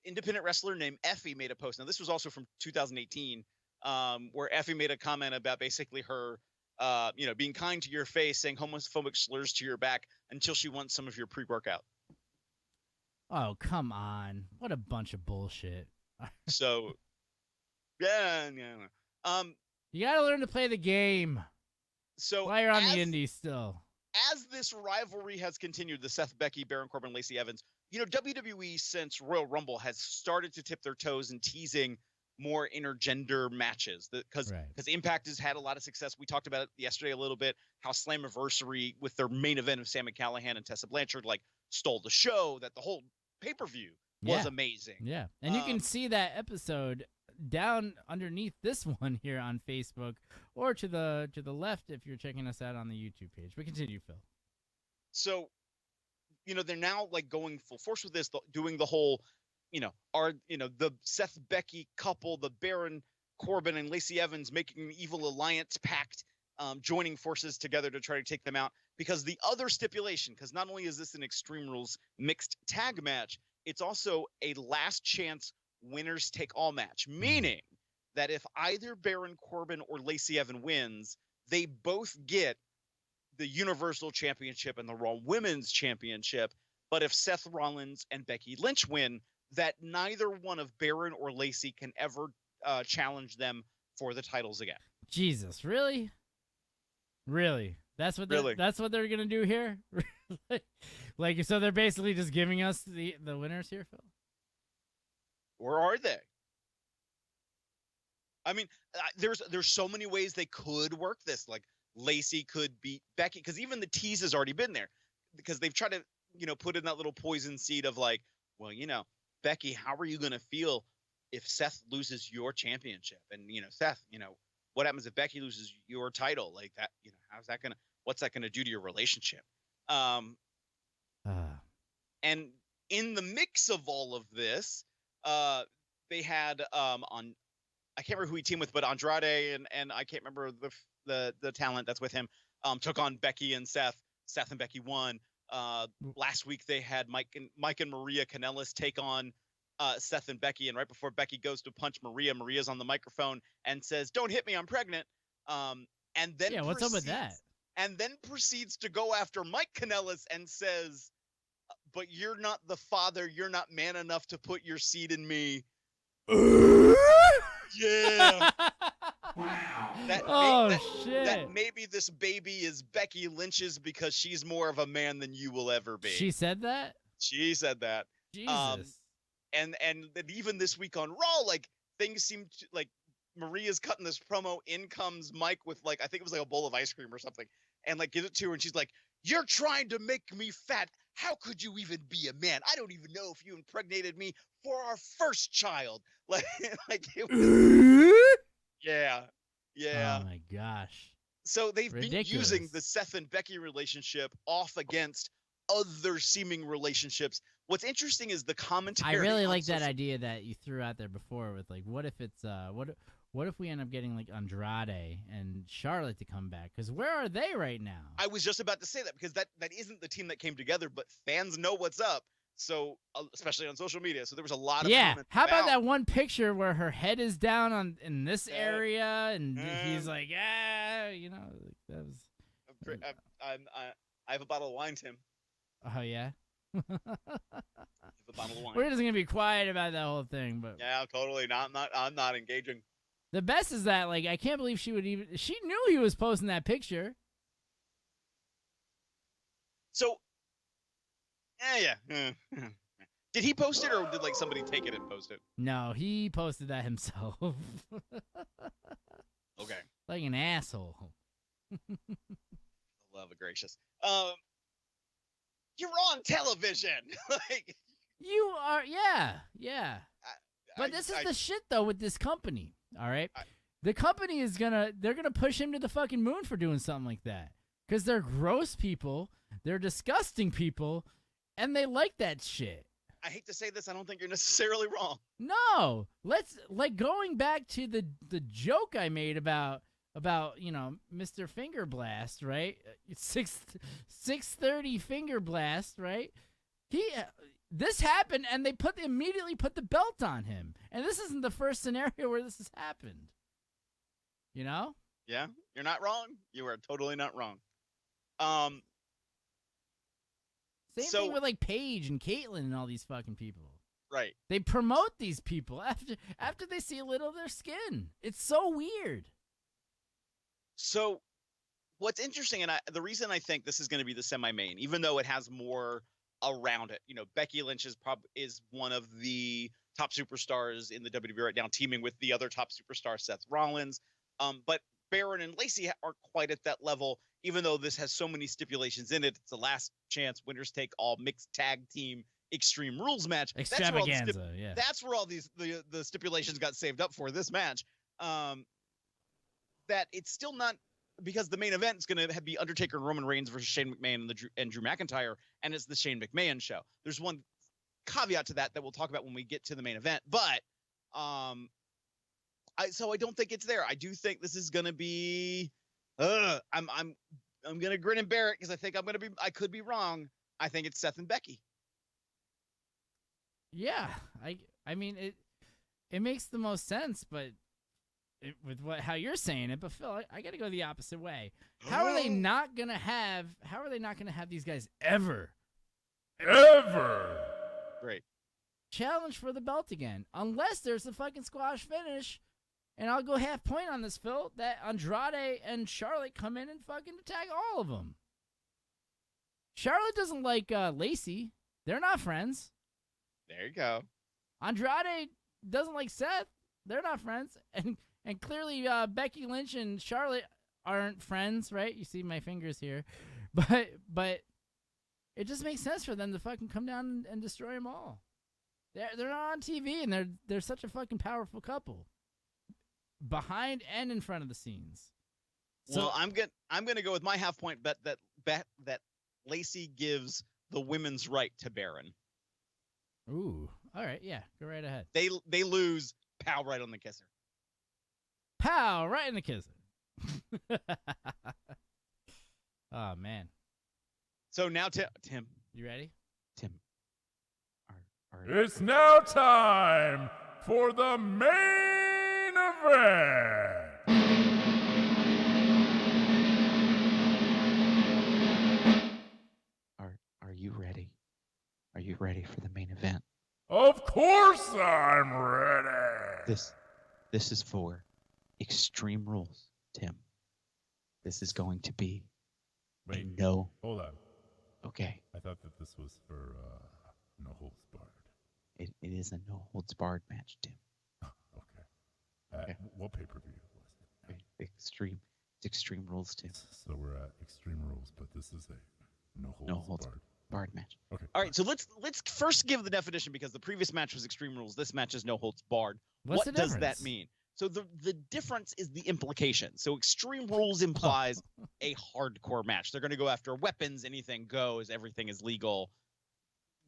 D: independent wrestler named Effie made a post. Now this was also from 2018, where Effie made a comment about basically her, being kind to your face, saying homophobic slurs to your back until she wants some of your pre-workout.
E: Oh, come on. What a bunch of bullshit.
D: So, yeah.
E: You got to learn to play the game.
D: So
E: while you're on the indies still.
D: as this rivalry has continued, the Seth, Becky, Baron Corbin, Lacey Evans, WWE since Royal Rumble has started to tip their toes in teasing more intergender matches because Impact has had a lot of success. We talked about it yesterday a little bit, how Slammiversary with their main event of Sami Callihan and Tessa Blanchard stole the show, that the whole pay-per-view was amazing.
E: Yeah. And you can see that episode down underneath this one here on Facebook, or to the left if you're checking us out on the YouTube page. But continue, Phil.
D: So, they're now going full force with this, doing the whole, the Seth Becky couple, the Baron Corbin and Lacey Evans making an evil alliance pact, joining forces together to try to take them out. Because the other stipulation, because not only is this an Extreme Rules mixed tag match, it's also a last chance winners take all match, meaning that if either Baron Corbin or Lacey Evans wins, they both get the Universal Championship and the Raw Women's Championship. But if Seth Rollins and Becky Lynch win, that neither one of Baron or Lacey can ever challenge them for the titles again.
E: Jesus, really? Really? That's what they're gonna do here? So they're basically just giving us the winners here, Phil?
D: Or are they? I mean, there's so many ways they could work this. Lacey could beat Becky, because even the tease has already been there, because they've tried to, put in that little poison seed of Becky, how are you going to feel if Seth loses your championship? And, Seth, what happens if Becky loses your title? What's that going to do to your relationship? And in the mix of all of this, they had I can't remember who he teamed with, but Andrade and I can't remember the talent that's with him, took on Becky and Seth. Seth and Becky won. Last week they had Mike and Maria Kanellis take on Seth and Becky, and right before Becky goes to punch Maria's on the microphone and says, "Don't hit me, I'm pregnant." And then
E: what's up with that?
D: And then proceeds to go after Mike Kanellis and says, "But you're not the father. You're not man enough to put your seed in me." Yeah.
H: Wow.
D: That maybe this baby is Becky Lynch's because she's more of a man than you will ever be.
E: She said that?
D: She said that.
E: Jesus.
D: And even this week on Raw, things seem to, Maria's cutting this promo. In comes Mike with I think it was a bowl of ice cream or something, and gives it to her, and she's like, "You're trying to make me fat. How could you even be a man? I don't even know if you impregnated me for our first child." Yeah.
E: Oh my gosh.
D: So they've been using the Seth and Becky relationship off against other seeming relationships. What's interesting is the commentary.
E: I really like that idea that you threw out there before with what if it's what if we end up getting Andrade and Charlotte to come back? Because where are they right now?
D: I was just about to say that, because that isn't the team that came together, but fans know what's up. So especially on social media, so there was a lot of comments.
E: How about that one picture where her head is down in this area, and he's like, that was.
D: I have a bottle of wine, Tim.
E: Oh yeah.
D: I have a bottle of wine.
E: We're just gonna be quiet about that whole thing, but
D: yeah, totally. I'm not engaging.
E: The best is that I can't believe she knew he was posting that picture.
D: So. Yeah. Did he post it, or did somebody take it and post it?
E: No, he posted that himself.
D: Okay.
E: Like an asshole.
D: Love of gracious. You're on television.
E: You are, yeah. But this is the shit though with this company. All right, the company they're gonna push him to the fucking moon for doing something like that, because they're gross people, they're disgusting people. And they like that shit.
D: I hate to say this, I don't think you're necessarily wrong.
E: No, let's going back to the joke I made about Mr. Finger Blast, right? 6:30 Finger Blast, right? This happened, and they immediately put the belt on him, and this isn't the first scenario where this has happened.
D: Yeah, you're not wrong. You are totally not wrong.
E: Same thing with Paige and Caitlyn and all these fucking people.
D: Right.
E: They promote these people after they see a little of their skin. It's so weird.
D: So what's interesting, and the reason I think this is going to be the semi-main, even though it has more around it, Becky Lynch is one of the top superstars in the WWE right now, teaming with the other top superstar, Seth Rollins. But Baron and Lacey aren't quite at that level, even though this has so many stipulations in it. It's the last chance, winners take all mixed tag team Extreme Rules match.
E: Extravaganza, yeah.
D: That's where all the stipulations got saved up for this match. That it's still not, because the main event is going to be Undertaker and Roman Reigns versus Shane McMahon and Drew McIntyre, and it's the Shane McMahon show. There's one caveat to that we'll talk about when we get to the main event, but so I don't think it's there. I do think this is going to be I'm going to grin and bear it because I think I could be wrong. I think it's Seth and Becky.
E: Yeah, I mean it makes the most sense, but with how you're saying it, but Phil, I got to go the opposite way. How are they not gonna have these guys ever
D: great
E: challenge for the belt again, unless there's a fucking squash finish? And I'll go half point on this, Phil, that Andrade and Charlotte come in and fucking attack all of them. Charlotte doesn't like Lacey. They're not friends.
D: There you go.
E: Andrade doesn't like Seth. They're not friends. And clearly Becky Lynch and Charlotte aren't friends, right? You see my fingers here. But it just makes sense for them to fucking come down and destroy them all. They're not on TV, and they're such a fucking powerful couple, behind and in front of the scenes. So,
D: well, I'm gonna go with my half point bet that Lacey gives the women's right to Baron.
E: Ooh, all right, yeah, go right ahead.
D: They lose, pow, right on the kisser.
E: Pow, right in the kisser. Oh man.
D: So now, Tim,
E: you ready?
D: Tim,
C: it's now time for the main event.
L: Are you ready? Are you ready for the main event?
C: Of course I'm ready.
L: This is for Extreme Rules, Tim. This is going to be
C: hold on.
L: Okay.
C: I thought that this was for no holds barred.
L: It is a no holds barred match, Tim.
C: Okay. What pay-per-view was it?
L: It's Extreme Rules, Tim.
C: So we're at Extreme Rules, but this is a no holds
L: barred match.
D: Okay. All right, so let's first give the definition, because the previous match was Extreme Rules. This match is no holds barred. What does that mean? So the difference is the implication. So Extreme Rules implies a hardcore match. They're going to go after weapons, anything goes, everything is legal,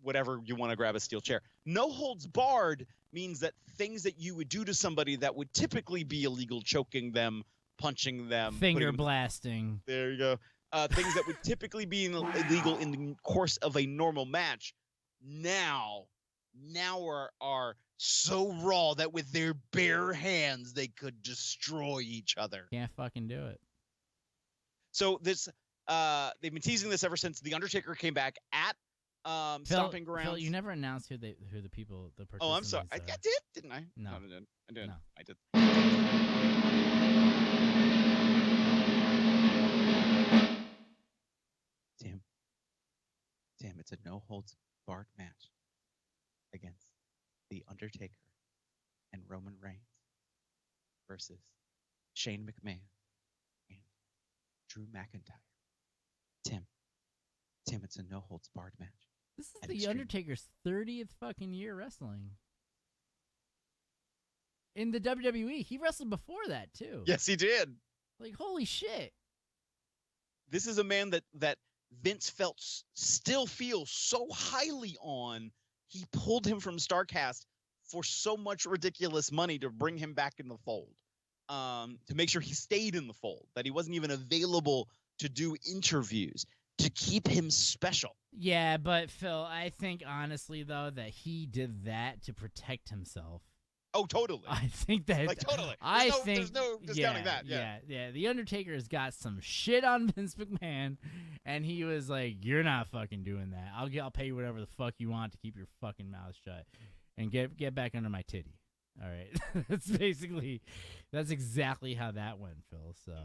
D: whatever you want to grab a steel chair. No holds barred means that things that you would do to somebody that would typically be illegal, choking them, punching them,
E: finger blasting.
D: There you go. Things that would typically be illegal in the course of a normal match now are so raw that with their bare hands they could destroy each other.
E: Can't fucking do it.
D: So this they've been teasing this ever since The Undertaker came back at Stomping Grounds.
E: Phil, you never announced who the people, the participants.
D: Oh, I'm sorry. I did, didn't I?
E: No,
D: I did.
E: No.
D: I did.
L: Tim, it's a no holds barred match against The Undertaker and Roman Reigns versus Shane McMahon and Drew McIntyre. Tim, it's a no holds barred match.
E: This is The Undertaker's 30th fucking year wrestling. In the WWE, he wrestled before that too.
D: Yes, he did.
E: Like, holy shit.
D: This is a man that Vince still feels so highly on. He pulled him from StarCast for so much ridiculous money to bring him back in the fold, to make sure he stayed in the fold, that he wasn't even available to do interviews, to keep him special.
E: Yeah, but Phil, I think honestly, though, that he did that to protect himself.
D: Oh, totally.
E: I think that.
D: Like, totally. There's no discounting that.
E: Yeah. The Undertaker has got some shit on Vince McMahon, and he was like, "You're not fucking doing that. I'll pay you whatever the fuck you want to keep your fucking mouth shut, and get back under my titty." All right, that's exactly how that went, Phil. So,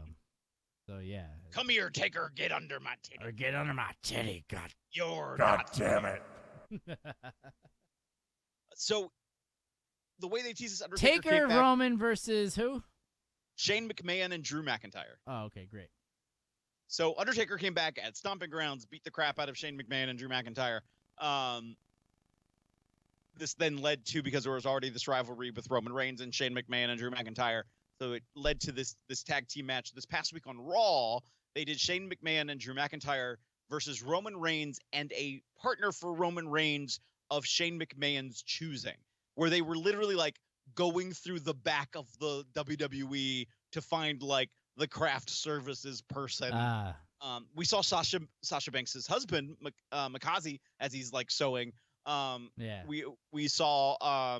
E: So yeah.
D: Come here, Taker. Get under my titty.
E: Or get under my titty. God.
C: God damn it.
D: So the way they tease this Undertaker
E: Taker, Roman versus who?
D: Shane McMahon and Drew McIntyre.
E: Oh, okay, great.
D: So Undertaker came back at Stomping Grounds, beat the crap out of Shane McMahon and Drew McIntyre. This then led to, because there was already this rivalry with Roman Reigns and Shane McMahon and Drew McIntyre, so it led to this tag team match. This past week on Raw, they did Shane McMahon and Drew McIntyre versus Roman Reigns and a partner for Roman Reigns of Shane McMahon's choosing, where they were literally like going through the back of the WWE to find like the craft services person. We saw Sasha Banks' husband, Mikaze, as he's like sewing. We saw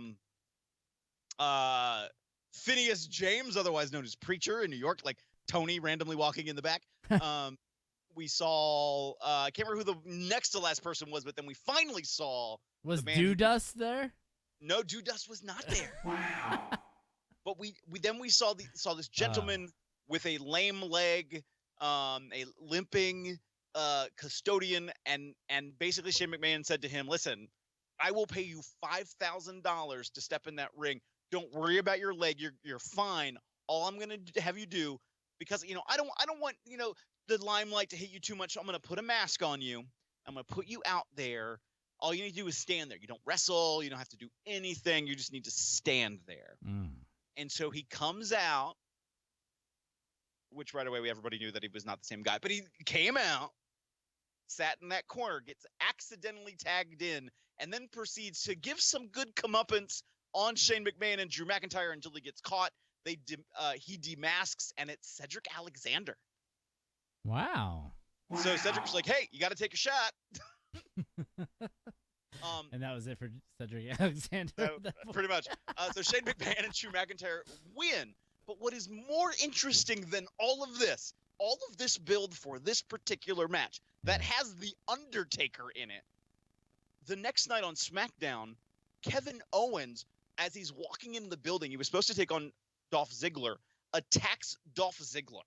D: Phineas James, otherwise known as Preacher in New York, like Tony randomly walking in the back. We saw I can't remember who the next to last person was, but then we finally saw
E: Dewdust there?
D: No, Dewdust was not there. Wow. But we saw this gentleman with a lame leg, a limping custodian, and basically Shane McMahon said to him, "Listen, I will pay you $5,000 to step in that ring. Don't worry about your leg. You're fine. All I'm gonna have you do, because I don't want the limelight to hit you too much. I'm gonna put a mask on you. I'm gonna put you out there. All you need to do is stand there. You don't wrestle. You don't have to do anything. You just need to stand there." And so he comes out, which right away everybody knew that he was not the same guy, but he came out, sat in that corner, gets accidentally tagged in, and then proceeds to give some good comeuppance on Shane McMahon and Drew McIntyre until he gets caught. He demasks, and it's Cedric Alexander.
E: Wow.
D: So Cedric's like, "Hey, you got to take a shot."
E: And that was it for Cedric Alexander.
D: Pretty much. So Shane McMahon and Drew McIntyre win. But what is more interesting than all of this build for this particular match that has The Undertaker in it, the next night on SmackDown, Kevin Owens, as he's walking in the building, he was supposed to take on Dolph Ziggler, attacks Dolph Ziggler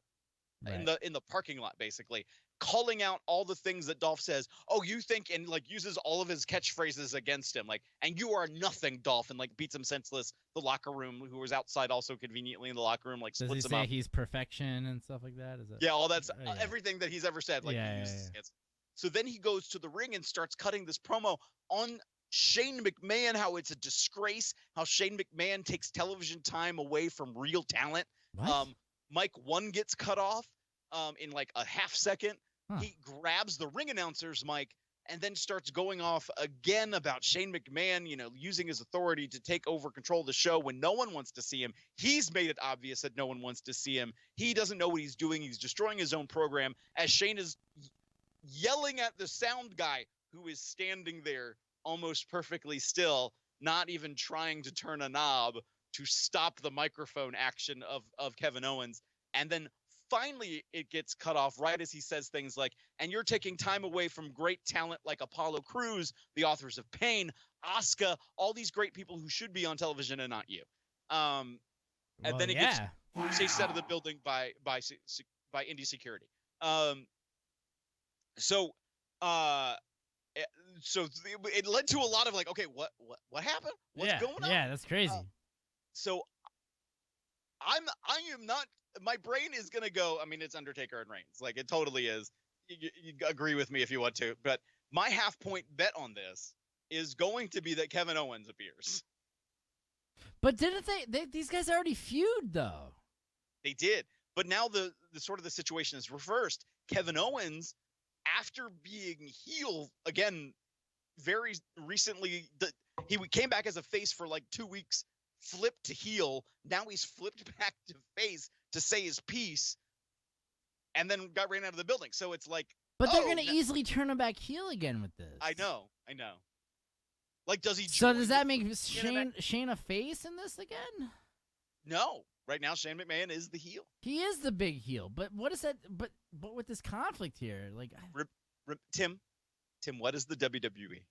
D: in the parking lot, basically, calling out all the things that Dolph says. "Oh, you think," and like uses all of his catchphrases against him, like, "And you are nothing, Dolph," and like beats him senseless. The locker room, who was outside also conveniently in the locker room, like splits him up.
E: Does he say he's perfection and stuff like that?
D: Yeah, all that's everything that he's ever said. Like he uses against. So then he goes to the ring and starts cutting this promo on Shane McMahon, how it's a disgrace, how Shane McMahon takes television time away from real talent. Mike 1 gets cut off in like a half second. He grabs the ring announcer's mic and then starts going off again about Shane McMahon, using his authority to take over control of the show when no one wants to see him. He's made it obvious that no one wants to see him. He doesn't know what he's doing. He's destroying his own program, as Shane is yelling at the sound guy, who is standing there almost perfectly still, not even trying to turn a knob to stop the microphone action of Kevin Owens. And then finally it gets cut off right as he says things like, "And you're taking time away from great talent like Apollo Crews, the authors of Pain, Asuka, all these great people who should be on television and not you." And then he gets chased out of the building by Indy security. So it led to a lot of like, okay, what happened? What's going on?
E: Yeah, that's crazy.
D: So I am not. My brain is gonna go. I mean, it's Undertaker and Reigns. Like, it totally is. You agree with me if you want to, but my half-point bet on this is going to be that Kevin Owens appears.
E: But didn't they these guys already feud though?
D: They did, but now the sort of the situation is reversed. Kevin Owens, after being heel again very recently, he came back as a face for like 2 weeks, flipped to heel. Now he's flipped back to face to say his piece, and then got ran out of the building. So it's like,
E: but they're gonna easily turn him back heel again with this.
D: I know. Like, does he?
E: So does that make Shane a face in this again?
D: No. Right now, Shane McMahon is the heel.
E: He is the big heel. But what is that? But with this conflict here, like
D: Tim, what is the WWE?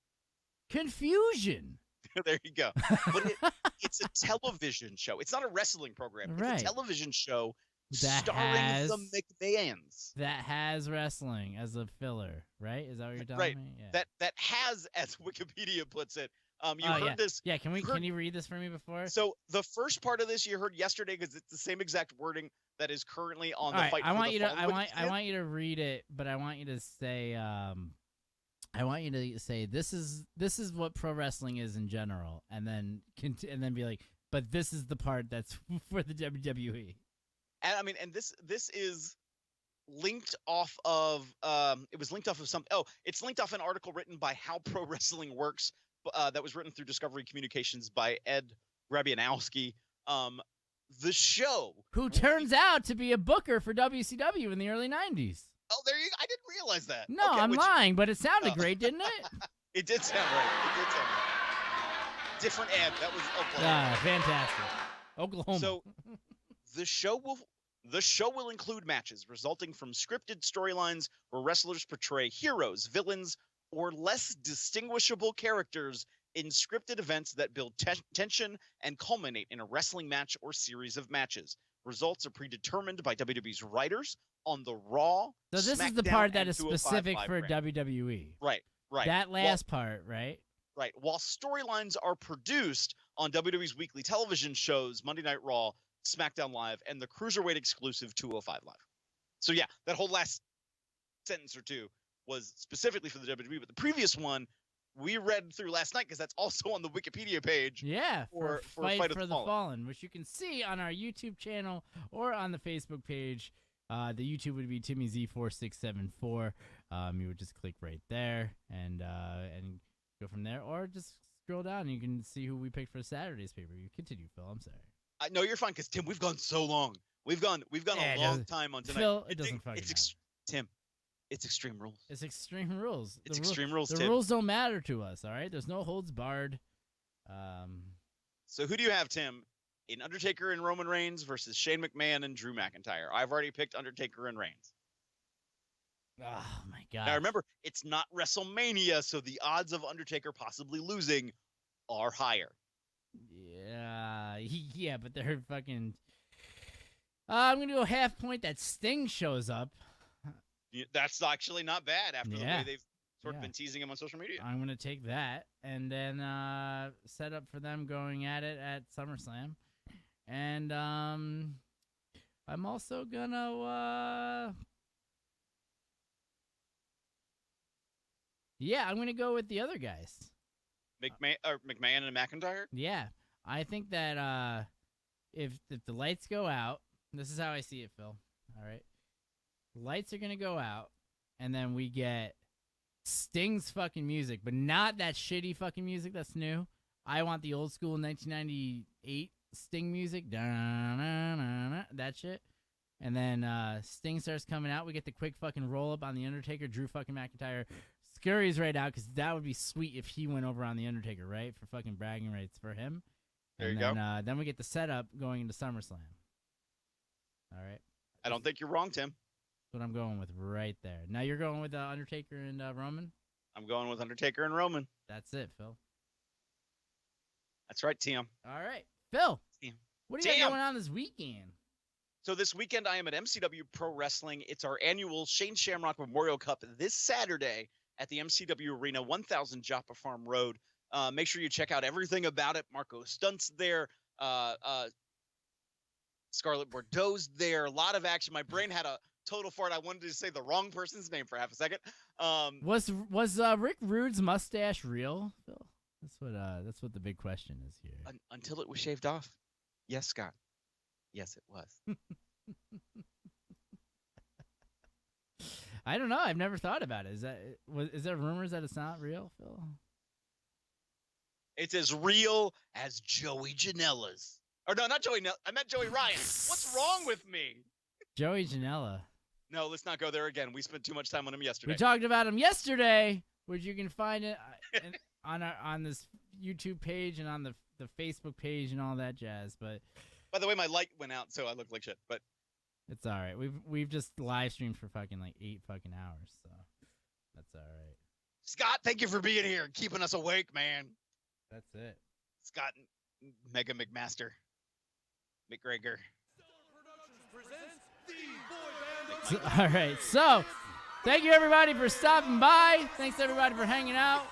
E: Confusion.
D: There you go. But it's a television show. It's not a wrestling program. It's a television show starring the McMahons.
E: That has wrestling as a filler, right? Is that what you're telling me? Yeah.
D: That has, as Wikipedia puts it. You heard this.
E: Yeah, can you read this for me before?
D: So the first part of this you heard yesterday because it's the same exact wording that is currently on the fight.
E: I want you to read it, but I want you to say this is what pro wrestling is in general, and then be like, but this is the part that's for the WWE.
D: And I mean, and this is linked off of it was linked off of it's linked off an article written by How Pro Wrestling Works that was written through Discovery Communications by Ed Grabianowski. The show,
E: who turns out to be a booker for WCW in the early 90s.
D: Oh, there you go. I didn't realize that.
E: No, I'm lying, but it sounded great, didn't it?
D: It did sound right. Different ad. That was Oklahoma.
E: Fantastic. Oklahoma.
D: So the show will include matches resulting from scripted storylines where wrestlers portray heroes, villains, or less distinguishable characters in scripted events that build tension and culminate in a wrestling match or series of matches. Results are predetermined by WWE's writers on the Raw.
E: So this
D: SmackDown,
E: is the part that is
D: 205
E: specific for
D: brand.
E: WWE.
D: Right.
E: That last part, right?
D: Right. While storylines are produced on WWE's weekly television shows, Monday Night Raw, SmackDown Live, and the Cruiserweight exclusive 205 Live. So yeah, that whole last sentence or two was specifically for the WWE, but the previous one we read through last night because that's also on the Wikipedia page.
E: Yeah,
D: for
E: Fight for the Fallen, which you can see on our YouTube channel or on the Facebook page. The YouTube would be Timmy Z4674. You would just click right there and go from there, or just scroll down and you can see who we picked for Saturday's pay-per-view. Continue, Phil. I'm sorry.
D: No, you're fine because Tim, we've gone so long. We've gone a long time on tonight.
E: Phil, it doesn't fucking matter.
D: Tim, it's Extreme Rules.
E: It's Extreme Rules.
D: It's Extreme Rules,
E: The
D: Tim.
E: rules don't matter to us, all right? There's no holds barred.
D: So who do you have, Tim, in Undertaker and Roman Reigns versus Shane McMahon and Drew McIntyre? I've already picked Undertaker and Reigns.
E: Oh, my God.
D: Now, remember, it's not WrestleMania, so the odds of Undertaker possibly losing are higher.
E: Yeah, but they're fucking... I'm going to go half point that Sting shows up.
D: That's actually not bad after the way they've sort of been teasing him on social media.
E: I'm going to take that and then set up for them going at it at SummerSlam. And I'm also going to... I'm going to go with the other guys.
D: McMahon and McIntyre?
E: Yeah. I think that if the lights go out, this is how I see it, Phil. All right. Lights are going to go out, and then we get Sting's fucking music, but not that shitty fucking music that's new. I want the old school 1998 Sting music. That shit. And then Sting starts coming out. We get the quick fucking roll-up on The Undertaker. Drew fucking McIntyre scurries right out, because that would be sweet if he went over on The Undertaker, right? For fucking bragging rights for him.
D: There you go.
E: Then we get the setup going into SummerSlam. All right.
D: I don't think you're wrong, Tim.
E: That's what I'm going with right there. Now you're going with Undertaker and Roman?
D: I'm going with Undertaker and Roman.
E: That's it, Phil.
D: That's right, Tim.
E: All right. Phil, what do you got going on this weekend?
D: So this weekend I am at MCW Pro Wrestling. It's our annual Shane Shamrock Memorial Cup this Saturday at the MCW Arena, 1000 Joppa Farm Road. Make sure you check out everything about it. Marco Stunt's there. Scarlett Bordeaux's there. A lot of action. My brain had a total fart. I wanted to say the wrong person's name for half a second.
E: Was Rick Rude's mustache real, Phil? That's what the big question is here.
L: Until it was shaved off. Yes, Scott. Yes, it was.
E: I don't know. I've never thought about it. Is there rumors that it's not real, Phil?
D: It's as real as Joey Janela's. Or no, not Joey. I meant Joey Ryan. What's wrong with me?
E: Joey Janela.
D: No, let's not go there again. We spent too much time on him yesterday.
E: We talked about him yesterday, which you can find it on this YouTube page and on the Facebook page and all that jazz. But
D: by the way, my light went out, so I look like shit. But
E: it's all right. We've just live streamed for fucking like 8 fucking hours, so that's all right.
D: Scott, thank you for being here and keeping us awake, man.
E: That's it.
D: Scott, Mega McMaster, McGregor.
E: All right, so thank you everybody for stopping by. Thanks everybody for hanging out.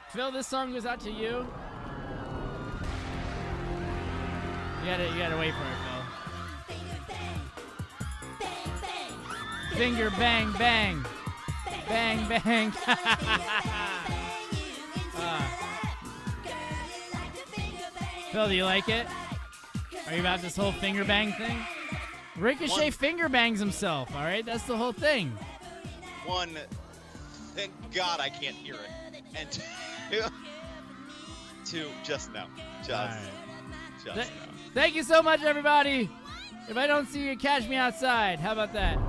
E: Phil, this song goes out to you. You gotta wait for it, Phil. Finger bang bang. Bang bang. Phil, do you like it? Are you about this whole finger bang thing? Ricochet finger bangs himself, all right? That's the whole thing.
D: One, thank God I can't hear it. And two, just no. Just no.
E: Thank you so much, everybody. If I don't see you, catch me outside. How about that?